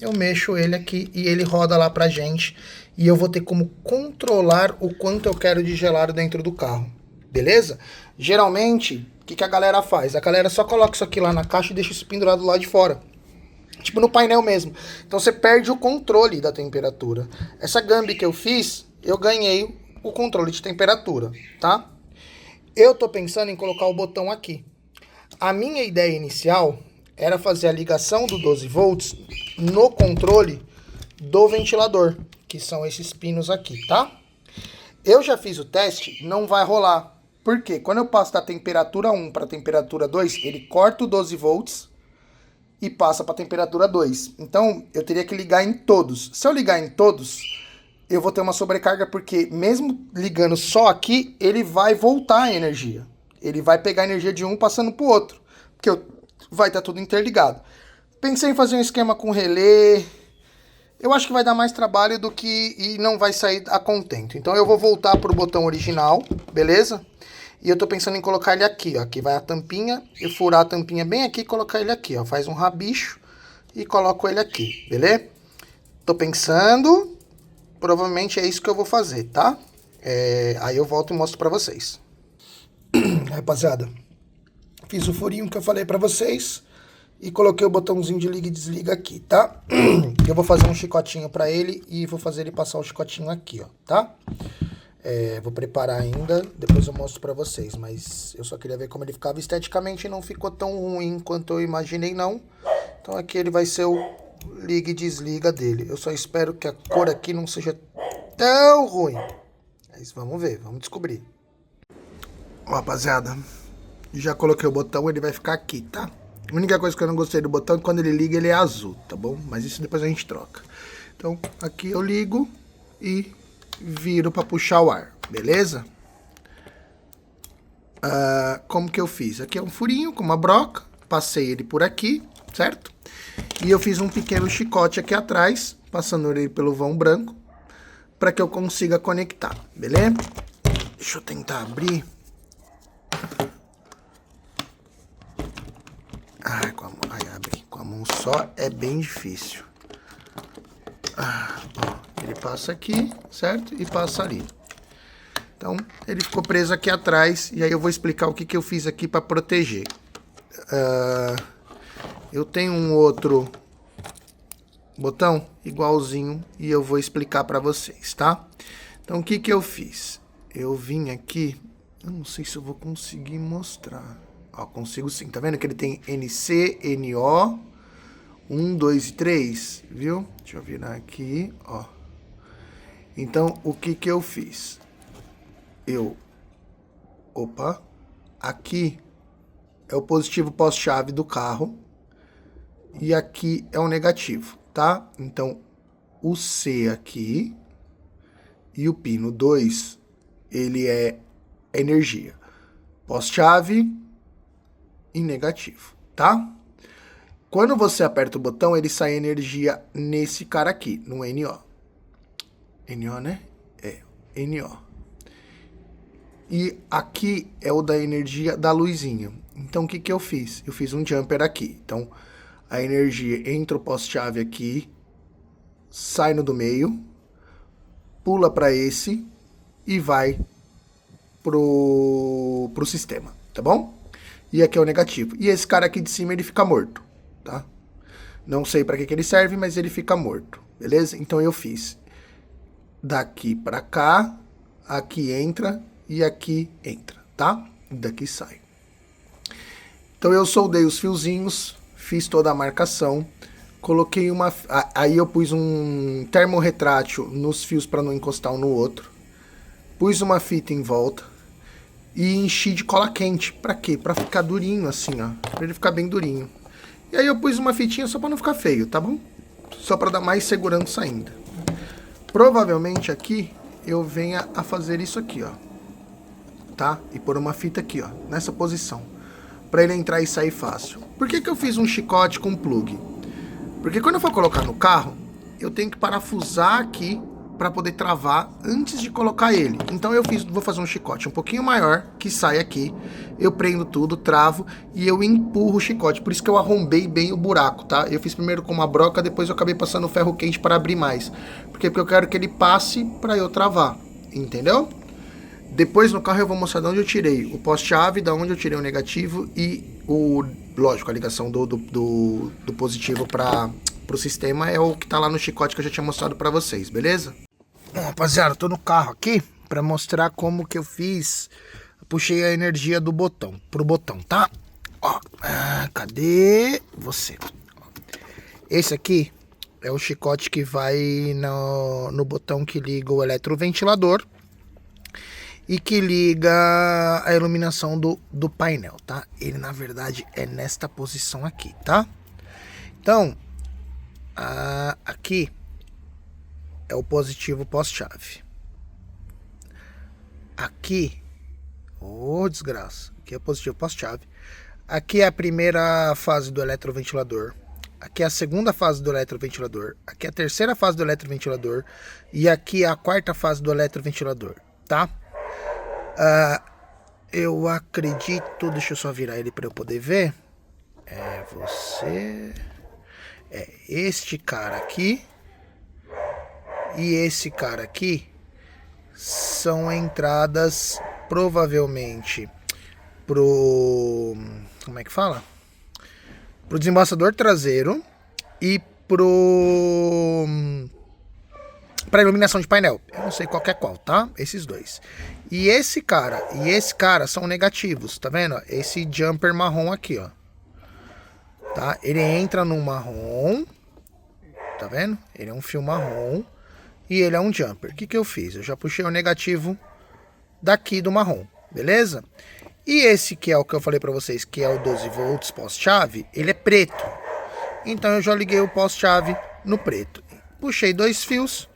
Eu mexo ele aqui e ele roda lá pra gente. E eu vou ter como controlar o quanto eu quero de gelado dentro do carro. Beleza? Geralmente, o que a galera faz? A galera só coloca isso aqui lá na caixa e deixa isso pendurado lá de fora. Tipo no painel mesmo. Então você perde o controle da temperatura. Essa Gambi que eu fiz, eu ganhei o controle de temperatura, tá? Eu tô pensando em colocar o botão aqui. A minha ideia inicial era fazer a ligação do 12 volts no controle do ventilador, que são esses pinos aqui, tá? Eu já fiz o teste, não vai rolar. Por quê? Quando eu passo da temperatura 1 para a temperatura 2, ele corta o 12 volts e passa para a temperatura 2. Então, eu teria que ligar em todos. Se eu ligar em todos, eu vou ter uma sobrecarga, porque mesmo ligando só aqui, ele vai voltar a energia. Ele vai pegar a energia de um passando para o outro, porque vai estar tudo interligado. Pensei em fazer um esquema com relé. Eu acho que vai dar mais trabalho do que... e não vai sair a contento. Então eu vou voltar pro botão original, beleza? E eu tô pensando em colocar ele aqui, ó. Aqui vai a tampinha, eu furar a tampinha bem aqui e colocar ele aqui, ó. Faz um rabicho e coloco ele aqui, beleza? Tô pensando... provavelmente é isso que eu vou fazer, tá? Aí eu volto e mostro pra vocês. Rapaziada, fiz o furinho que eu falei pra vocês. E coloquei o botãozinho de liga e desliga aqui, tá? Eu vou fazer um chicotinho pra ele e vou fazer ele passar o chicotinho aqui, ó, tá? Vou preparar ainda, depois eu mostro pra vocês. Mas eu só queria ver como ele ficava esteticamente e não ficou tão ruim quanto eu imaginei, não. Então aqui ele vai ser o liga e desliga dele. Eu só espero que a cor aqui não seja tão ruim. Mas vamos ver, vamos descobrir. Ó, rapaziada, já coloquei o botão, ele vai ficar aqui, tá? A única coisa que eu não gostei do botão é que quando ele liga, ele é azul, tá bom? Mas isso depois a gente troca. Então, aqui eu ligo e viro pra puxar o ar, beleza? Como que eu fiz? Aqui é um furinho com uma broca, passei ele por aqui, certo? E eu fiz um pequeno chicote aqui atrás, passando ele pelo vão branco, para que eu consiga conectar, beleza? Deixa eu tentar abrir. Abre. Com a mão só é bem difícil. Ó, ele passa aqui, certo? E passa ali. Então, ele ficou preso aqui atrás. E aí eu vou explicar o que eu fiz aqui para proteger. Eu tenho um outro botão igualzinho e eu vou explicar para vocês, tá? Então, o que eu fiz? Eu vim aqui... eu não sei se eu vou conseguir mostrar... Ó, consigo sim, tá vendo que ele tem NC, NO, 1, 2 e 3, viu? Deixa eu virar aqui, ó. Então, o que eu fiz? Aqui é o positivo pós-chave do carro e aqui é o negativo, tá? Então, o C aqui e o pino 2, ele é energia. Pós-chave e negativo, tá? Quando você aperta o botão, ele sai energia nesse cara aqui, no NO. NO, né? NO. E aqui é o da energia da luzinha. Então, o que eu fiz? Eu fiz um jumper aqui. Então, a energia entra o pós-chave aqui, sai no do meio, pula para esse e vai pro sistema, tá bom? E aqui é o negativo. E esse cara aqui de cima, ele fica morto, tá? Não sei para que ele serve, mas ele fica morto, beleza? Então eu fiz daqui para cá, aqui entra e aqui entra, tá? E daqui sai. Então eu soldei os fiozinhos, fiz toda a marcação, coloquei uma... aí eu pus um termorretrátil nos fios para não encostar um no outro. Pus uma fita em volta. E enchi de cola quente. Pra quê? Pra ficar durinho assim, ó. Pra ele ficar bem durinho. E aí eu pus uma fitinha só pra não ficar feio, tá bom? Só pra dar mais segurança ainda. Provavelmente aqui eu venha a fazer isso aqui, ó. Tá? E pôr uma fita aqui, ó. Nessa posição. Pra ele entrar e sair fácil. Por que eu fiz um chicote com plug? Porque quando eu for colocar no carro, eu tenho que parafusar aqui para poder travar antes de colocar ele. Então vou fazer um chicote um pouquinho maior, que sai aqui. Eu prendo tudo, travo e eu empurro o chicote. Por isso que eu arrombei bem o buraco, tá? Eu fiz primeiro com uma broca, depois eu acabei passando o ferro quente para abrir mais. Por quê? Porque eu quero que ele passe para eu travar, entendeu? Depois no carro eu vou mostrar de onde eu tirei o poste-chave, da onde eu tirei o negativo e lógico, a ligação do positivo para o sistema é o que tá lá no chicote que eu já tinha mostrado para vocês, beleza? Bom, rapaziada, eu tô no carro aqui para mostrar como que eu fiz. Puxei a energia do botão, pro botão, tá? Ó, cadê você? Esse aqui é o chicote que vai no botão que liga o eletroventilador e que liga a iluminação do painel, tá? Ele, na verdade, é nesta posição aqui, tá? Então, aqui é o positivo pós-chave. Aqui, desgraça, aqui é o positivo pós-chave. Aqui é a primeira fase do eletroventilador. Aqui é a segunda fase do eletroventilador. Aqui é a terceira fase do eletroventilador. E aqui é a quarta fase do eletroventilador, tá? Eu acredito, deixa eu só virar ele para eu poder ver. Este cara aqui e esse cara aqui são entradas provavelmente como é que fala? Pro desembaçador traseiro e para iluminação de painel. Eu não sei qual é qual, tá? Esses dois. E esse cara são negativos, tá vendo? Esse jumper marrom aqui, ó. Tá? Ele entra no marrom, tá vendo? Ele é um fio marrom e ele é um jumper. O que eu fiz? Eu já puxei o negativo daqui do marrom, beleza? E esse que é o que eu falei pra vocês, que é o 12 volts pós-chave, ele é preto. Então eu já liguei o pós-chave no preto. Puxei 2 fios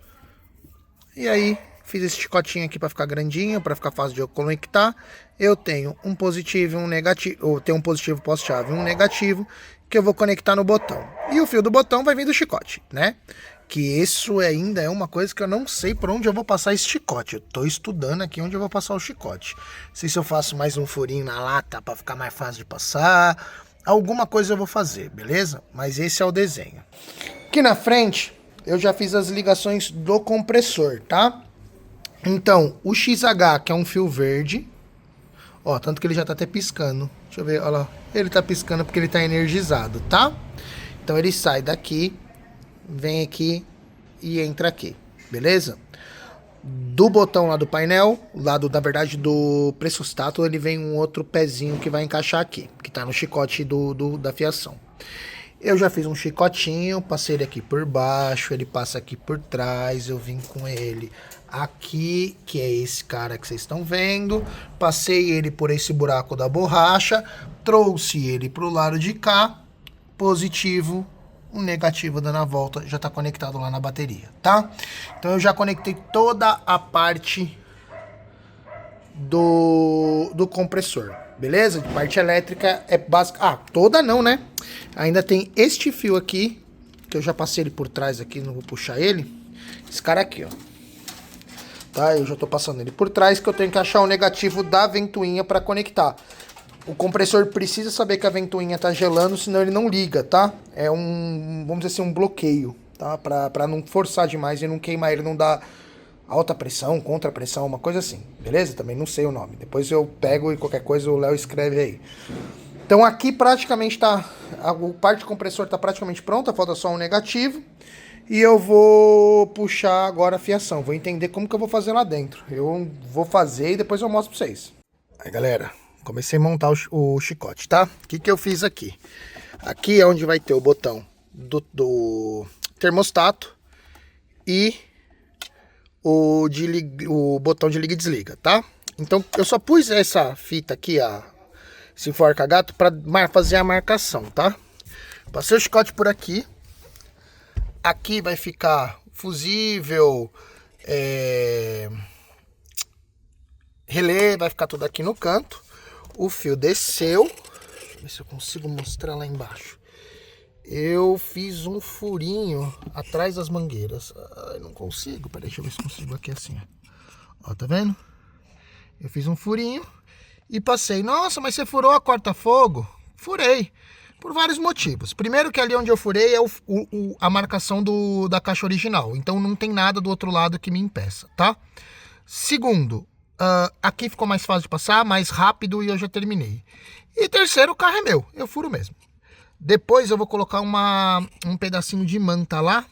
e aí fiz esse chicotinho aqui para ficar grandinho, para ficar fácil de eu conectar. Eu tenho um positivo e um negativo, ou tenho um positivo pós-chave e um negativo que eu vou conectar no botão. E o fio do botão vai vir do chicote, né? Que isso ainda é uma coisa que eu não sei por onde eu vou passar esse chicote. Eu tô estudando aqui onde eu vou passar o chicote. Não sei se eu faço mais um furinho na lata para ficar mais fácil de passar. Alguma coisa eu vou fazer, beleza? Mas esse é o desenho. Aqui na frente eu já fiz as ligações do compressor, tá? Então, o XH, que é um fio verde, ó, tanto que ele já tá até piscando. Deixa eu ver, olha lá. Ele tá piscando porque ele tá energizado, tá? Então ele sai daqui, vem aqui e entra aqui, beleza? Do botão lá do painel, na verdade do pressostato, ele vem um outro pezinho que vai encaixar aqui, que tá no chicote da fiação. Eu já fiz um chicotinho, passei ele aqui por baixo, ele passa aqui por trás, eu vim com ele aqui, que é esse cara que vocês estão vendo, passei ele por esse buraco da borracha, trouxe ele pro lado de cá, positivo, um negativo dando a volta, já tá conectado lá na bateria, tá? Então eu já conectei toda a parte do compressor, beleza? De parte elétrica é básica. Toda não, né? Ainda tem este fio aqui, que eu já passei ele por trás aqui, não vou puxar ele. Esse cara aqui, ó. Tá? Eu já tô passando ele por trás, que eu tenho que achar o negativo da ventoinha para conectar. O compressor precisa saber que a ventoinha tá gelando, senão ele não liga, tá? É vamos dizer assim, um bloqueio, tá? Pra não forçar demais e não queimar ele, não dar alta pressão, contrapressão, uma coisa assim, beleza? Também não sei o nome. Depois eu pego e qualquer coisa o Léo escreve aí. Então aqui praticamente tá, a parte do compressor tá praticamente pronta, falta só um negativo. E eu vou puxar agora a fiação, vou entender como que eu vou fazer lá dentro. Eu vou fazer e depois eu mostro pra vocês. Aí galera, comecei a montar o chicote, tá? O que eu fiz aqui? Aqui é onde vai ter o botão do termostato e o botão de liga e desliga, tá? Então eu só pus essa fita aqui, esse enforca-gato, para fazer a marcação, tá? Passei o chicote por aqui. Aqui vai ficar fusível, relé, vai ficar tudo aqui no canto. O fio desceu. Deixa eu ver se eu consigo mostrar lá embaixo. eu fiz um furinho atrás das mangueiras. Ai, não consigo, peraí, deixa eu ver se consigo aqui assim, ó. Ó, tá vendo? Eu fiz um furinho e passei. Nossa, mas você furou a corta-fogo? Furei, por vários motivos. Primeiro que ali onde eu furei é a marcação da caixa original. Então não tem nada do outro lado que me impeça, tá? Segundo, aqui ficou mais fácil de passar, mais rápido e eu já terminei. E terceiro, o carro é meu, eu furo mesmo. Depois eu vou colocar um pedacinho de manta lá,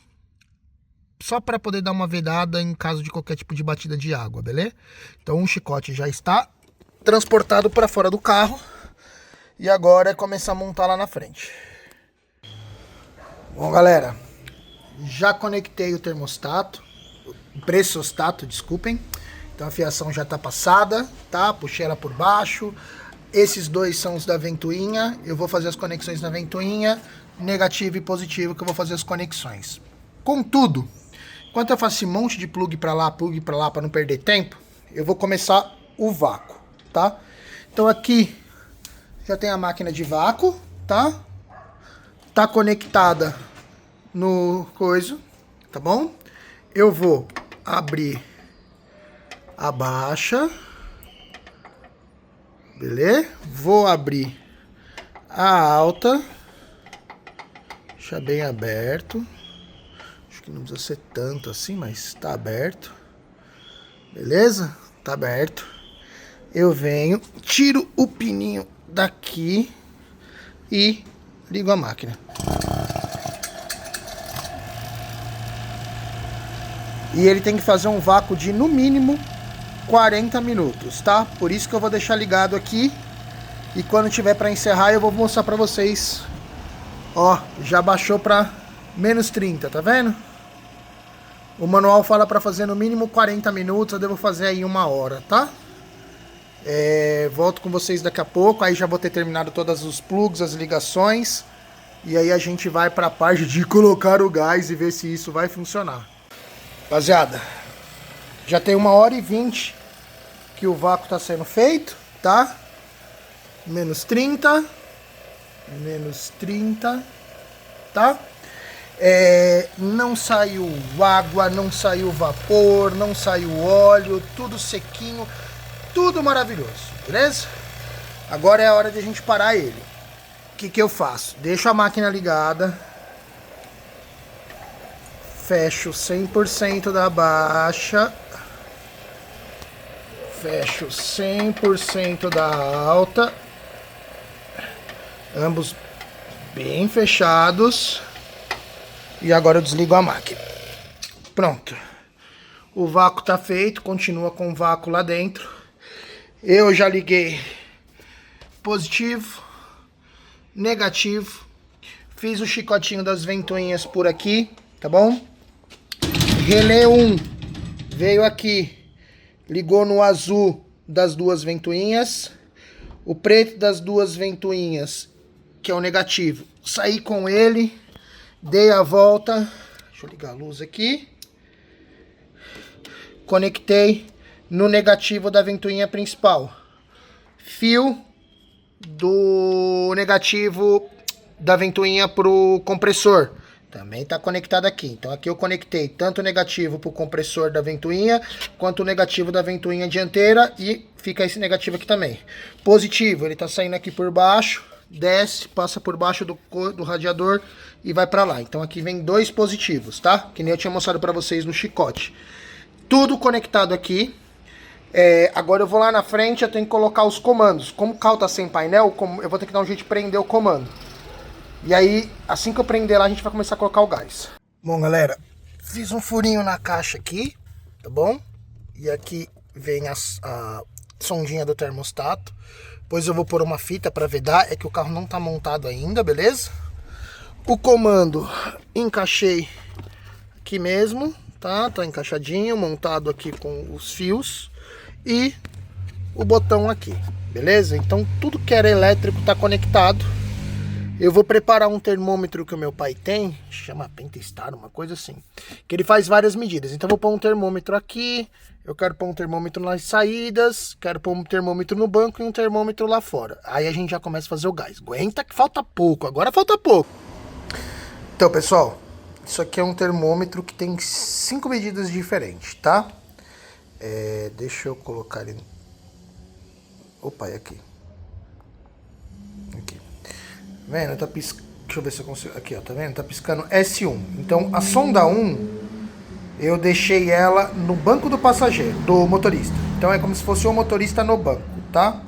só para poder dar uma vedada em caso de qualquer tipo de batida de água, beleza? Então o chicote já está transportado para fora do carro e agora é começar a montar lá na frente. Bom, galera, já conectei o termostato, o pressostato, desculpem. Então a fiação já está passada, tá? Puxei ela por baixo. Esses dois são os da ventoinha. Eu vou fazer as conexões na ventoinha, negativo e positivo, que eu vou fazer as conexões. Contudo, enquanto eu faço esse monte de plug para lá, para não perder tempo, eu vou começar o vácuo, tá? Então aqui já tem a máquina de vácuo, tá? Tá conectada no coisa, tá bom? Eu vou abrir a baixa. Beleza? Vou abrir a alta. Deixar bem aberto. Acho que não precisa ser tanto assim, mas tá aberto. Beleza? Tá aberto. Eu venho, tiro o pininho daqui e ligo a máquina. E ele tem que fazer um vácuo de no mínimo 40 minutos, tá? Por isso que eu vou deixar ligado aqui. E quando tiver para encerrar eu vou mostrar para vocês. Ó, já baixou para menos 30, tá vendo? O manual fala para fazer no mínimo 40 minutos, eu devo fazer aí 1 hora, tá? Volto com vocês daqui a pouco, aí já vou ter terminado todos os plugs, as ligações. E aí a gente vai para a parte de colocar o gás e ver se isso vai funcionar. Rapaziada, já tem 1h20 que o vácuo está sendo feito, tá? Menos 30, tá? Não saiu água, não saiu vapor, não saiu óleo, tudo sequinho, tudo maravilhoso, beleza? Agora é a hora de a gente parar ele. O que que eu faço? Deixo a máquina ligada, fecho 100% da baixa, fecho 100% da alta, ambos bem fechados, e agora eu desligo a máquina. Pronto, o vácuo tá feito, continua com o vácuo lá dentro. Eu já liguei positivo, negativo, fiz o chicotinho das ventoinhas por aqui, tá bom? Relé 1 veio aqui, ligou no azul das duas ventoinhas, o preto das duas ventoinhas, que é o negativo, saí com ele, dei a volta, deixa eu ligar a luz aqui, conectei no negativo da ventoinha principal, fio do negativo da ventoinha pro compressor, também está conectado aqui. Então aqui eu conectei tanto o negativo para o compressor da ventoinha, quanto o negativo da ventoinha dianteira, e fica esse negativo aqui também. Positivo, ele está saindo aqui por baixo, desce, passa por baixo do radiador e vai para lá. Então aqui vem 2 positivos, tá? Que nem eu tinha mostrado para vocês no chicote. Tudo conectado aqui. Agora eu vou lá na frente, eu tenho que colocar os comandos. Como o carro tá sem painel, eu vou ter que dar um jeito de prender o comando. E aí, assim que eu prender lá, a gente vai começar a colocar o gás. Bom, galera, fiz um furinho na caixa aqui, tá bom? E aqui vem a sondinha do termostato. Depois eu vou pôr uma fita para vedar, é que o carro não tá montado ainda, beleza? O comando encaixei aqui mesmo, tá? Tá encaixadinho, montado aqui com os fios. E o botão aqui, beleza? Então tudo que era elétrico tá conectado. Eu vou preparar um termômetro que o meu pai tem, chama Pentastar, uma coisa assim, que ele faz várias medidas. Então eu vou pôr um termômetro aqui, eu quero pôr um termômetro nas saídas, quero pôr um termômetro no banco e um termômetro lá fora. Aí a gente já começa a fazer o gás. Aguenta que falta pouco, agora falta pouco. Então, pessoal, isso aqui é um termômetro que tem 5 medidas diferentes, tá? Deixa eu colocar ele... Opa, é aqui. Aqui. Vendo? Tá piscando. Deixa eu ver se eu consigo... Aqui, ó, tá vendo? Tá piscando S1. Então, a sonda 1, eu deixei ela no banco do passageiro, do motorista. Então, é como se fosse o motorista no banco, tá?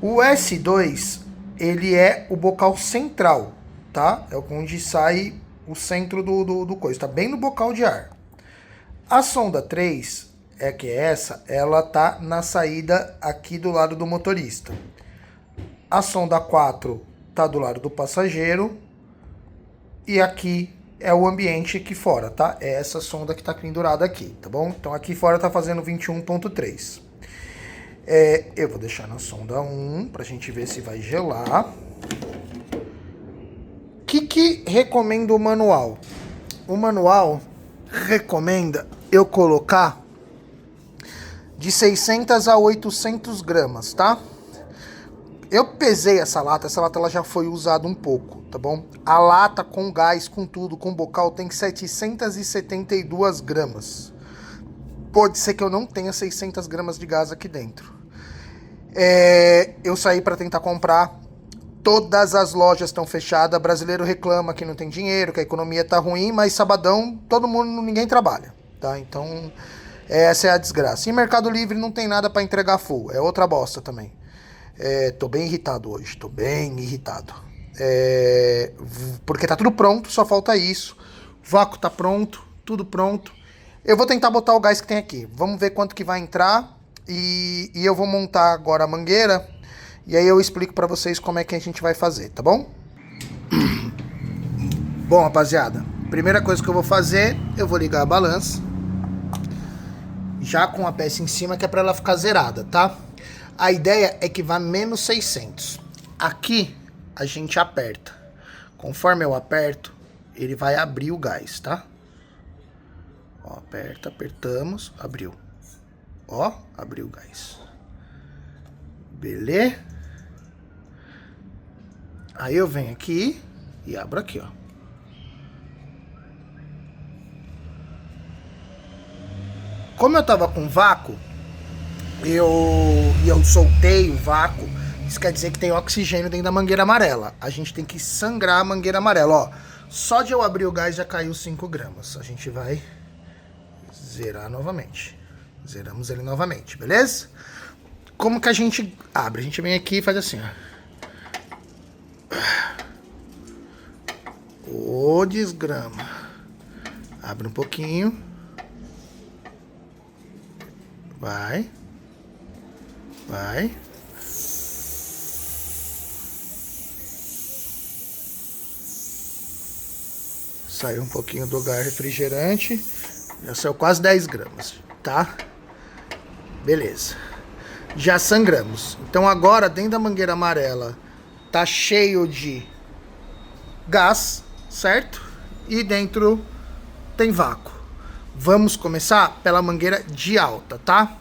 O S2, ele é o bocal central, tá? É onde sai o centro do coisa. Tá bem no bocal de ar. A sonda 3, que é essa, ela tá na saída aqui do lado do motorista. A sonda 4 tá do lado do passageiro. E aqui é o ambiente aqui fora, tá? É essa sonda que tá pendurada aqui, tá bom? Então aqui fora tá fazendo 21.3. Eu vou deixar na sonda 1 pra gente ver se vai gelar. O que recomenda o manual? O manual recomenda eu colocar de 600 a 800 gramas, tá? Eu pesei essa lata ela já foi usada um pouco, tá bom? A lata com gás, com tudo, com bocal, tem 772 gramas. Pode ser que eu não tenha 600 gramas de gás aqui dentro. Eu saí para tentar comprar. Todas as lojas estão fechadas. Brasileiro reclama que não tem dinheiro, que a economia tá ruim, mas sabadão ninguém trabalha, tá? Então, essa é a desgraça. E Mercado Livre não tem nada para entregar full. É outra bosta também. Tô bem irritado hoje, tô bem irritado. Porque tá tudo pronto, só falta isso. O vácuo tá pronto, tudo pronto. Eu vou tentar botar o gás que tem aqui. Vamos ver quanto que vai entrar. E eu vou montar agora a mangueira. E aí eu explico pra vocês como é que a gente vai fazer, tá bom? Bom, rapaziada, primeira coisa que eu vou fazer, eu vou ligar a balança. Já com a peça em cima, que é pra ela ficar zerada, tá? A ideia é que vá menos 600. Aqui a gente aperta. Conforme eu aperto, ele vai abrir o gás, tá? Ó, aperta, apertamos, abriu. Ó, abriu o gás. Beleza? Aí eu venho aqui e abro aqui, ó. Como eu tava com vácuo, eu soltei o vácuo. Isso quer dizer que tem oxigênio dentro da mangueira amarela. A gente tem que sangrar a mangueira amarela, ó. Só de eu abrir o gás já caiu 5 gramas. A gente vai zerar novamente. Zeramos ele novamente, beleza? Como que a gente abre? A gente vem aqui e faz assim, ó. Ô, desgrama. Abre um pouquinho. Vai. Vai. Saiu um pouquinho do gás refrigerante. Já saiu quase 10 gramas, tá? Beleza. Já sangramos. Então agora, dentro da mangueira amarela, tá cheio de gás, certo? E dentro tem vácuo. Vamos começar pela mangueira de alta, tá?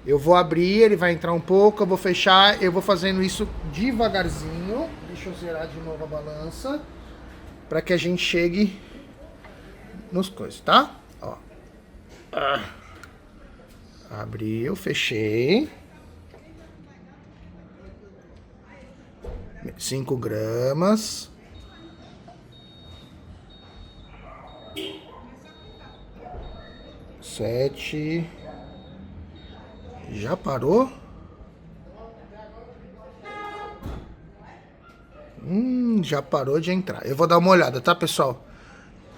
Eu vou abrir, ele vai entrar um pouco, eu vou fechar, eu vou fazendo isso devagarzinho. Deixa eu zerar de novo a balança, para que a gente chegue nos coisas, tá? Ó. Abriu, fechei. 5 gramas. Sete. Já parou? Já parou de entrar. Eu vou dar uma olhada, tá, pessoal?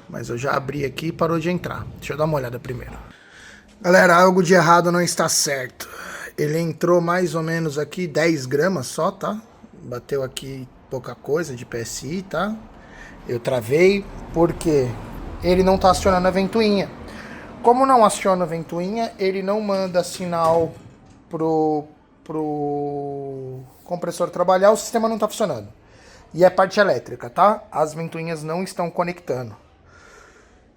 Mas eu já abri aqui e parou de entrar. Deixa eu dar uma olhada primeiro. Galera, algo de errado não está certo. Ele entrou mais ou menos aqui 10 gramas só, tá? Bateu aqui pouca coisa de PSI, tá? Eu travei porque ele não tá acionando a ventoinha. Como não aciona a ventoinha, ele não manda sinal pro compressor trabalhar, o sistema não tá funcionando. E é parte elétrica, tá? As ventoinhas não estão conectando.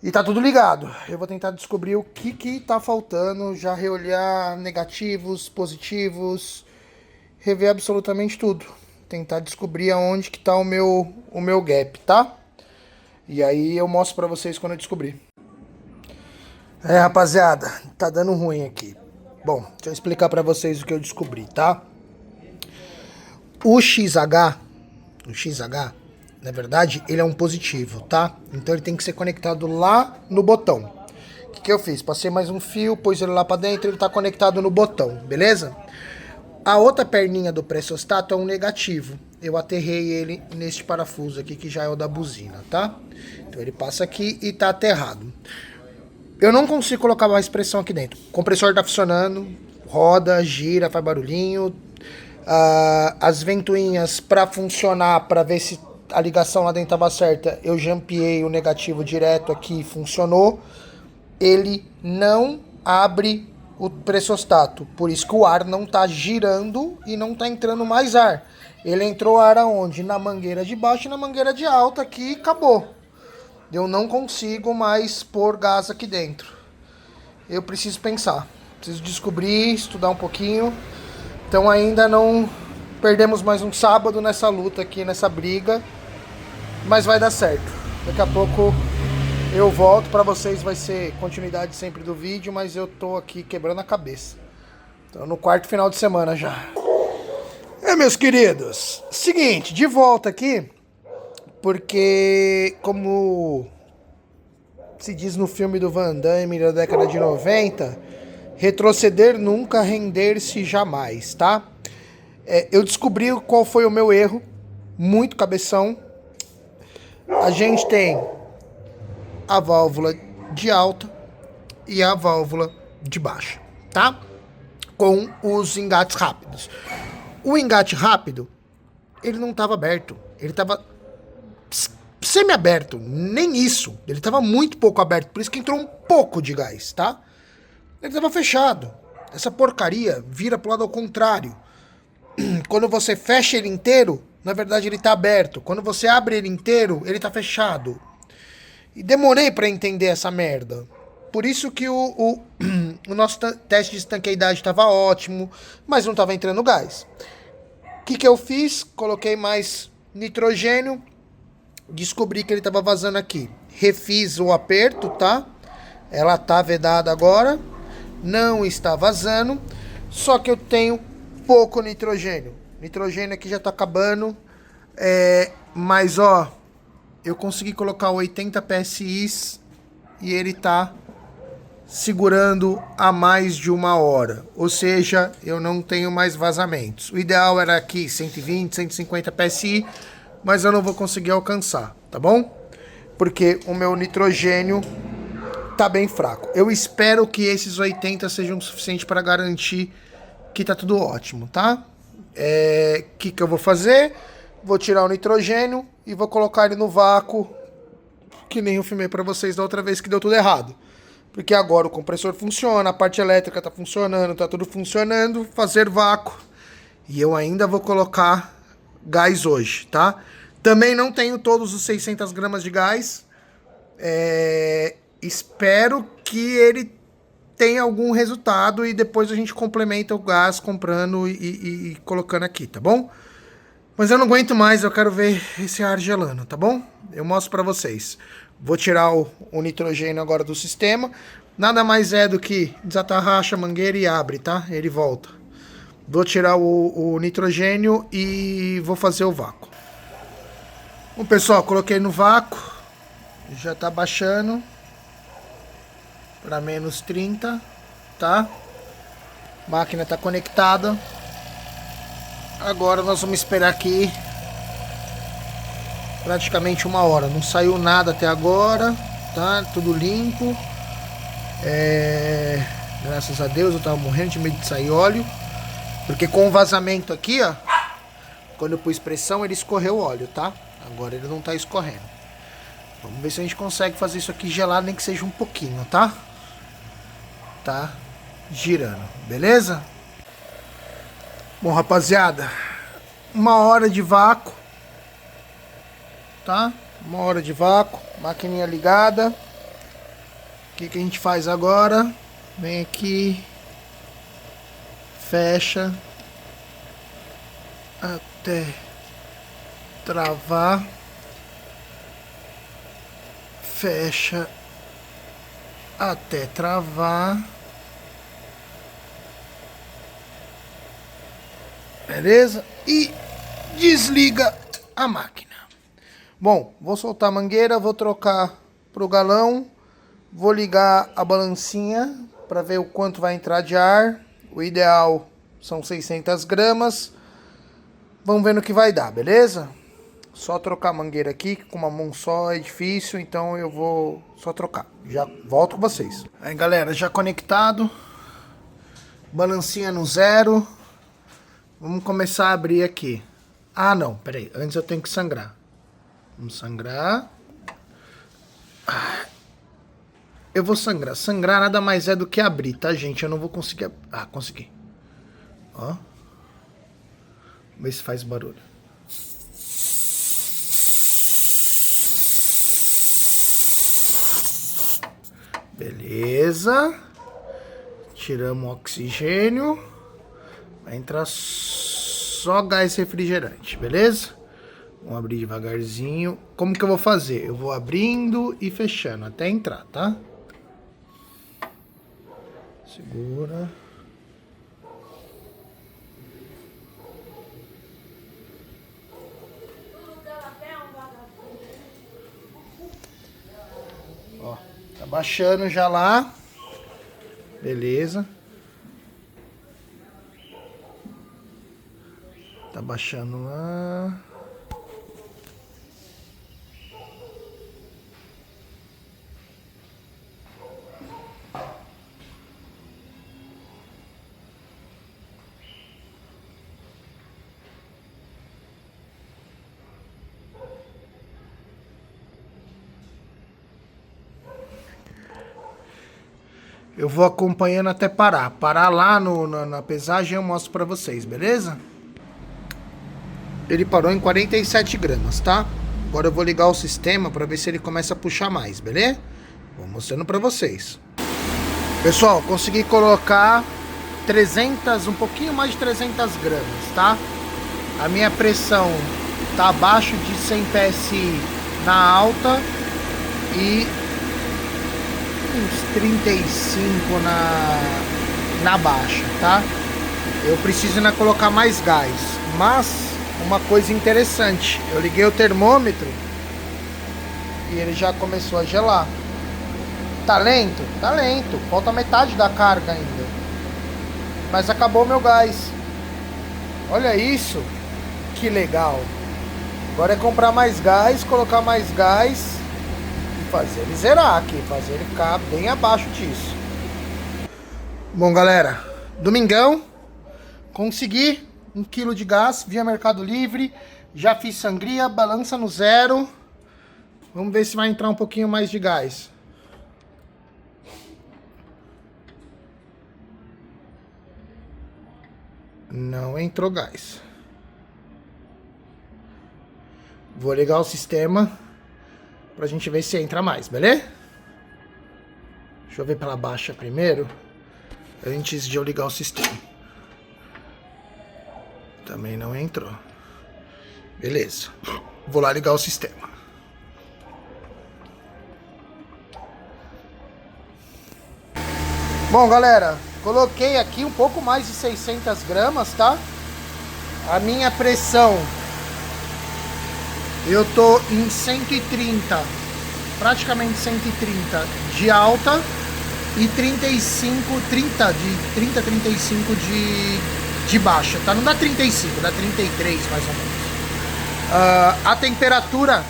E tá tudo ligado. Eu vou tentar descobrir o que tá faltando, já reolhar negativos, positivos, rever absolutamente tudo, tentar descobrir aonde que tá o meu gap, tá? E aí eu mostro pra vocês quando eu descobrir. Rapaziada, tá dando ruim aqui. Bom, deixa eu explicar pra vocês o que eu descobri, tá? O XH, na verdade, ele é um positivo, tá? Então ele tem que ser conectado lá no botão. O que eu fiz? Passei mais um fio, pus ele lá pra dentro, ele tá conectado no botão, beleza? A outra perninha do pressostato é um negativo. Eu aterrei ele neste parafuso aqui, que já é o da buzina, tá? Então ele passa aqui e tá aterrado. Eu não consigo colocar mais pressão aqui dentro. O compressor tá funcionando, roda, gira, faz barulhinho. As ventoinhas para funcionar, para ver se a ligação lá dentro estava certa, eu jampeei o negativo direto aqui, funcionou. Ele não abre o pressostato, por isso que o ar não está girando e não está entrando mais ar. Ele entrou ar aonde? Na mangueira de baixo e na mangueira de alta aqui, acabou. Eu não consigo mais pôr gás aqui dentro. Eu preciso pensar, preciso descobrir, estudar um pouquinho. Então ainda não perdemos mais um sábado nessa luta aqui, nessa briga. Mas vai dar certo. Daqui a pouco eu volto pra vocês, vai ser continuidade sempre do vídeo, mas eu tô aqui quebrando a cabeça. Então no quarto final de semana já. Meus queridos, seguinte, de volta aqui, porque como se diz no filme do Van Damme da década de 90... retroceder nunca, render-se jamais, tá? Eu descobri qual foi o meu erro, muito cabeção. A gente tem a válvula de alta e a válvula de baixa, tá? Com os engates rápidos. O engate rápido, ele não estava aberto, ele estava semi-aberto, nem isso. Ele estava muito pouco aberto, por isso que entrou um pouco de gás, tá? Ele estava fechado. Essa porcaria vira pro lado ao contrário. Quando você fecha ele inteiro, na verdade ele está aberto. Quando você abre ele inteiro, ele está fechado. E demorei para entender essa merda. Por isso que o nosso teste de estanqueidade estava ótimo, mas não estava entrando gás. O que eu fiz? Coloquei mais nitrogênio. Descobri que ele estava vazando aqui. Refiz o aperto, tá? Ela tá vedada agora. Não está vazando, só que eu tenho pouco nitrogênio. Nitrogênio aqui já tá acabando, mas ó, eu consegui colocar 80 PSI e ele tá segurando a mais de 1 hora. Ou seja, eu não tenho mais vazamentos. O ideal era aqui 120, 150 PSI, mas eu não vou conseguir alcançar, tá bom? Porque o meu nitrogênio tá bem fraco. Eu espero que esses 80 sejam suficientes para garantir que tá tudo ótimo, tá? Que eu vou fazer? Vou tirar o nitrogênio e vou colocar ele no vácuo, que nem eu filmei para vocês da outra vez que deu tudo errado. Porque agora o compressor funciona, a parte elétrica tá funcionando, tá tudo funcionando, fazer vácuo. E eu ainda vou colocar gás hoje, tá? Também não tenho todos os 600 gramas de gás. Espero que ele tenha algum resultado e depois a gente complementa o gás comprando e colocando aqui, tá bom? Mas eu não aguento mais, eu quero ver esse ar gelando, tá bom? Eu mostro pra vocês. Vou tirar o nitrogênio agora do sistema. Nada mais é do que desatarracha a mangueira e abre, tá? Ele volta. Vou tirar o nitrogênio e vou fazer o vácuo. Bom, pessoal, coloquei no vácuo. Já tá baixando para menos 30, tá? Máquina tá conectada. Agora nós vamos esperar aqui praticamente 1 hora. Não saiu nada até agora, tá? Tudo limpo. Graças a Deus, eu tava morrendo de medo de sair óleo, porque com o vazamento aqui, ó, quando eu pus pressão, ele escorreu o óleo, tá? Agora ele não tá escorrendo. Vamos ver se a gente consegue fazer isso aqui gelado, nem que seja um pouquinho, tá? Tá girando, beleza? Bom, rapaziada, 1 hora de vácuo, tá? 1 hora de vácuo, maquininha ligada. O que a gente faz agora? Vem aqui, fecha até travar, fecha até travar, beleza? E desliga a máquina. Bom, vou soltar a mangueira, vou trocar pro galão, vou ligar a balancinha para ver o quanto vai entrar de ar. O ideal são 600 gramas. Vamos ver no que vai dar, beleza? Só trocar a mangueira aqui, que com uma mão só é difícil, então eu vou só trocar. Já volto com vocês. Aí, galera, já conectado. Balancinha no 0. Vamos começar a abrir aqui. Ah, não, peraí. Antes eu tenho que sangrar. Vamos sangrar. Eu vou sangrar. Sangrar nada mais é do que abrir, tá, gente? Eu não vou conseguir... Ah, consegui. Ó. Vamos ver se faz barulho. Beleza. Tiramos o oxigênio. Vai entrar só gás refrigerante, beleza? Vamos abrir devagarzinho. Como que eu vou fazer? Eu vou abrindo e fechando até entrar, tá? Segura. Ó, tá baixando já lá. Beleza. Tá baixando lá. Eu vou acompanhando até parar. Parar lá na pesagem eu mostro pra vocês, beleza? Ele parou em 47 gramas, tá? Agora eu vou ligar o sistema pra ver se ele começa a puxar mais, beleza? Vou mostrando pra vocês. Pessoal, consegui colocar 300, um pouquinho mais de 300 gramas, tá? A minha pressão tá abaixo de 100 PSI na alta e uns 35 na baixa, tá? Eu preciso ainda colocar mais gás, mas uma coisa interessante, eu liguei o termômetro e ele já começou a gelar. Tá lento? Tá lento, falta metade da carga ainda, mas acabou meu gás. Olha isso, que legal. Agora é comprar mais gás, colocar mais gás e fazer ele zerar aqui, fazer ele ficar bem abaixo disso. Bom, galera, domingão, consegui 1 kg de gás via Mercado Livre. Já fiz sangria, balança no 0. Vamos ver se vai entrar um pouquinho mais de gás. Não entrou gás. Vou ligar o sistema pra gente ver se entra mais, beleza? Deixa eu ver pela baixa primeiro, antes de eu ligar o sistema. Também não entrou. Beleza. Vou lá ligar o sistema. Bom, galera, coloquei aqui um pouco mais de 600 gramas, tá? A minha pressão, eu tô em 130, praticamente 130 de alta e 35 de baixa, tá? Não dá 35, dá 33 mais ou menos. A temperatura,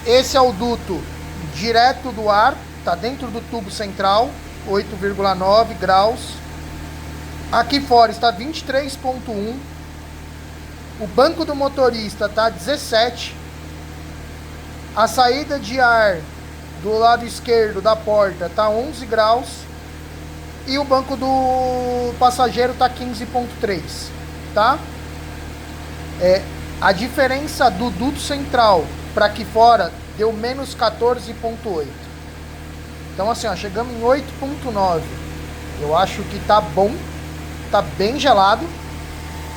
esse é o duto direto do ar, tá dentro do tubo central, 8,9 graus. Aqui fora está 23,1. O banco do motorista tá 17. A saída de ar do lado esquerdo da porta tá 11 graus. E o banco do passageiro tá 15,3, tá? A diferença do duto central para aqui fora deu menos 14,8. Então assim, ó, chegamos em 8,9. Eu acho que tá bom, tá bem gelado.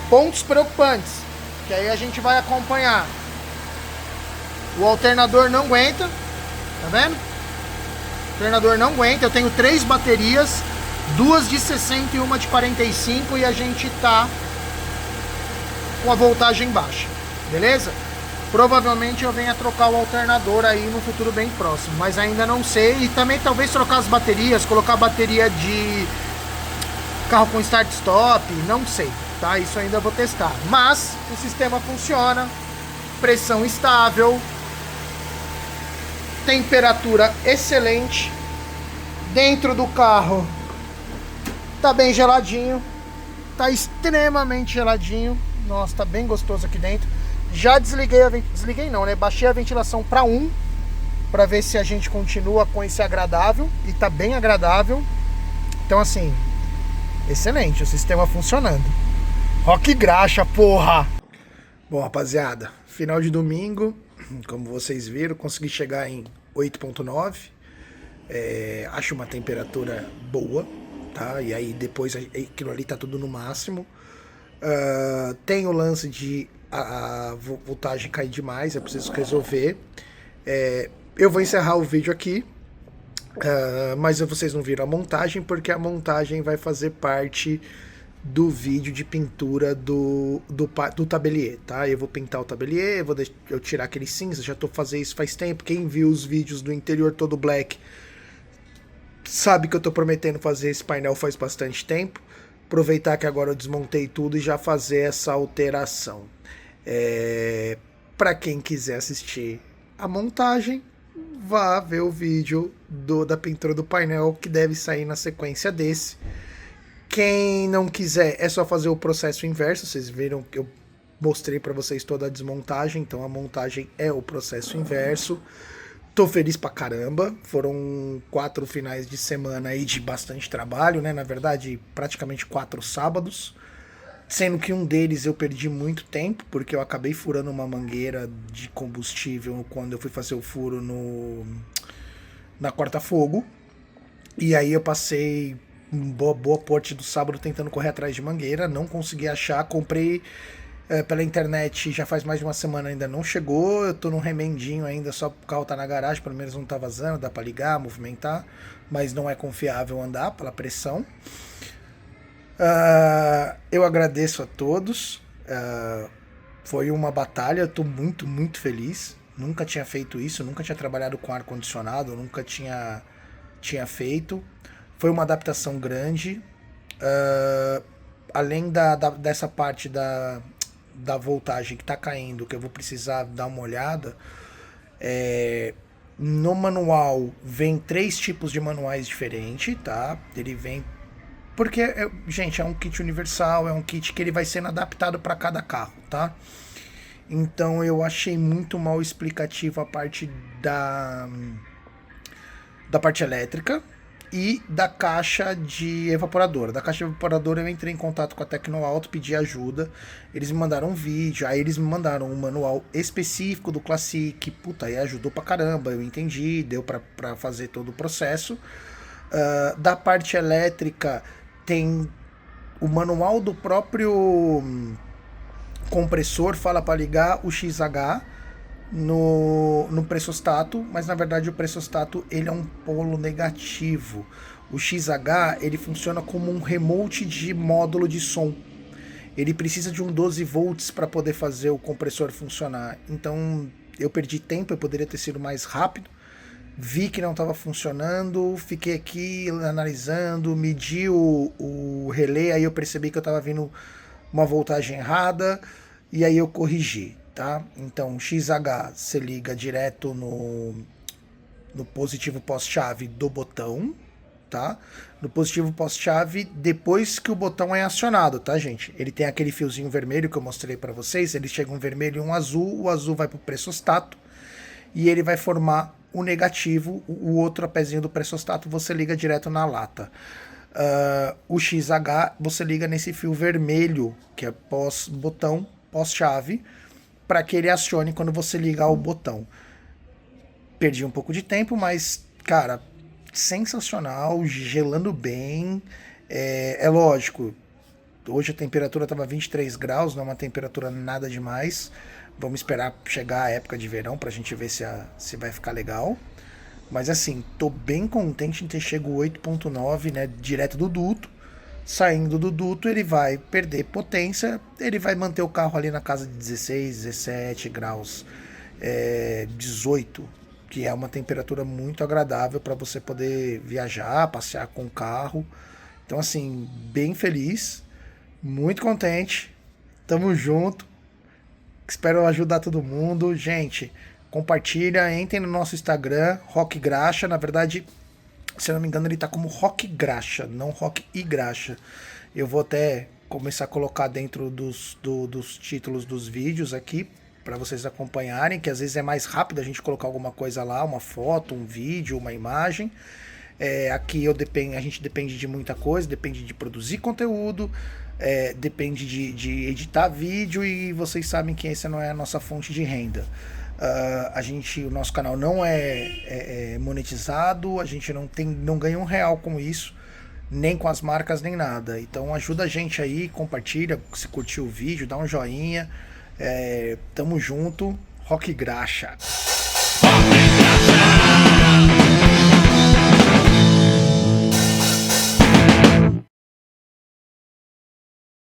Pontos preocupantes. que aí a gente vai acompanhar. O alternador não aguenta, tá vendo? O alternador não aguenta, eu tenho 3 baterias, 2 de 60 e uma de 45 e a gente tá com a voltagem baixa, beleza? Provavelmente eu venha trocar o alternador aí no futuro bem próximo, mas ainda não sei. E também talvez trocar as baterias, colocar bateria de carro com start-stop, não sei, tá? Isso ainda vou testar. Mas o sistema funciona, pressão estável, temperatura excelente. Dentro do carro tá bem geladinho, tá extremamente geladinho. Nossa, tá bem gostoso aqui dentro. Já desliguei desliguei não, né? Baixei a ventilação para 1 para ver se a gente continua com esse agradável e tá bem agradável. Então assim, excelente, o sistema funcionando. Rock graxa, porra! Bom, rapaziada, final de domingo, como vocês viram, consegui chegar em 8.9. Acho uma temperatura boa, tá? E aí depois aquilo ali tá tudo no máximo. Tem o lance de a voltagem cair demais, eu preciso resolver. Eu vou encerrar o vídeo aqui, mas vocês não viram a montagem, porque a montagem vai fazer parte do vídeo de pintura do tabelier, tá? Eu vou pintar o tabelier, eu tirar aquele cinza, já tô fazendo isso faz tempo. Quem viu os vídeos do interior todo black sabe que eu tô prometendo fazer esse painel faz bastante tempo. Aproveitar que agora eu desmontei tudo e já fazer essa alteração. Para quem quiser assistir a montagem, vá ver o vídeo da pintura do painel, que deve sair na sequência desse. Quem não quiser, é só fazer o processo inverso. Vocês viram que eu mostrei para vocês toda a desmontagem, então a montagem é o processo inverso. Tô feliz pra caramba, foram 4 finais de semana aí de bastante trabalho, né? Na verdade, praticamente 4 sábados, sendo que um deles eu perdi muito tempo, porque eu acabei furando uma mangueira de combustível quando eu fui fazer o furo na corta-fogo. E aí eu passei boa parte do sábado tentando correr atrás de mangueira, não consegui achar, comprei pela internet já faz mais de uma semana, ainda não chegou. Eu tô num remendinho ainda, só o carro tá na garagem, pelo menos não tá vazando, dá pra ligar, movimentar, mas não é confiável andar pela pressão. Eu agradeço a todos, foi uma batalha, eu tô muito feliz. Nunca tinha feito isso, nunca tinha trabalhado com ar-condicionado, nunca tinha feito. Foi uma adaptação grande, além dessa parte da voltagem que tá caindo, que eu vou precisar dar uma olhada. No manual vem 3 tipos de manuais diferentes, tá? Ele vem porque, gente, é um kit universal, é um kit que ele vai sendo adaptado para cada carro, tá? Então eu achei muito mal explicativo a parte da parte elétrica e da caixa de evaporadora. Da caixa de evaporadora eu entrei em contato com a Tecnoauto, pedi ajuda, eles me mandaram um vídeo, aí eles me mandaram um manual específico do Classic, puta, aí ajudou pra caramba, eu entendi, deu pra fazer todo o processo. Da parte elétrica tem o manual do próprio compressor, fala para ligar o XH no pressostato, mas na verdade o pressostato ele é um polo negativo. O XH ele funciona como um remote de módulo de som. Ele precisa de um 12 volts para poder fazer o compressor funcionar. Então eu perdi tempo, eu poderia ter sido mais rápido. Vi que não estava funcionando, fiquei aqui analisando, medi o relé, aí eu percebi que eu estava vindo uma voltagem errada e aí eu corrigi, tá? Então XH você liga direto no positivo pós-chave do botão, tá? No positivo pós-chave depois que o botão é acionado, tá, gente? Ele tem aquele fiozinho vermelho que eu mostrei para vocês, ele chega um vermelho e um azul, o azul vai pro pressostato e ele vai formar o negativo, o outro pezinho do pressostato você liga direto na lata. O XH você liga nesse fio vermelho, que é pós-botão, pós-chave, para que ele acione quando você ligar o botão. Perdi um pouco de tempo, mas, cara, sensacional, gelando bem. É lógico, Hoje a temperatura estava 23 graus, não é uma temperatura nada demais. Vamos esperar chegar a época de verão pra gente ver se vai ficar legal. Mas assim, tô bem contente em ter chego o 8.9, né, direto do duto. Saindo do duto, ele vai perder potência, ele vai manter o carro ali na casa de 16, 17 graus, 18, que é uma temperatura muito agradável para você poder viajar, passear com o carro. Então assim, bem feliz, muito contente, tamo junto, espero ajudar todo mundo. Gente, compartilha, entrem no nosso Instagram, Rock Graxa, na verdade, se eu não me engano, ele tá como Rock Graxa, não Rock e Graxa. Eu vou até começar a colocar dentro dos títulos dos vídeos aqui, para vocês acompanharem, que às vezes é mais rápido a gente colocar alguma coisa lá, uma foto, um vídeo, uma imagem. Aqui a gente depende de muita coisa, depende de produzir conteúdo, depende de editar vídeo, e vocês sabem que essa não é a nossa fonte de renda. O nosso canal não é monetizado, a gente não ganha R$1 com isso, nem com as marcas, nem nada. Então ajuda a gente aí, compartilha, se curtiu o vídeo, dá um joinha. Tamo junto, Rock Graxa.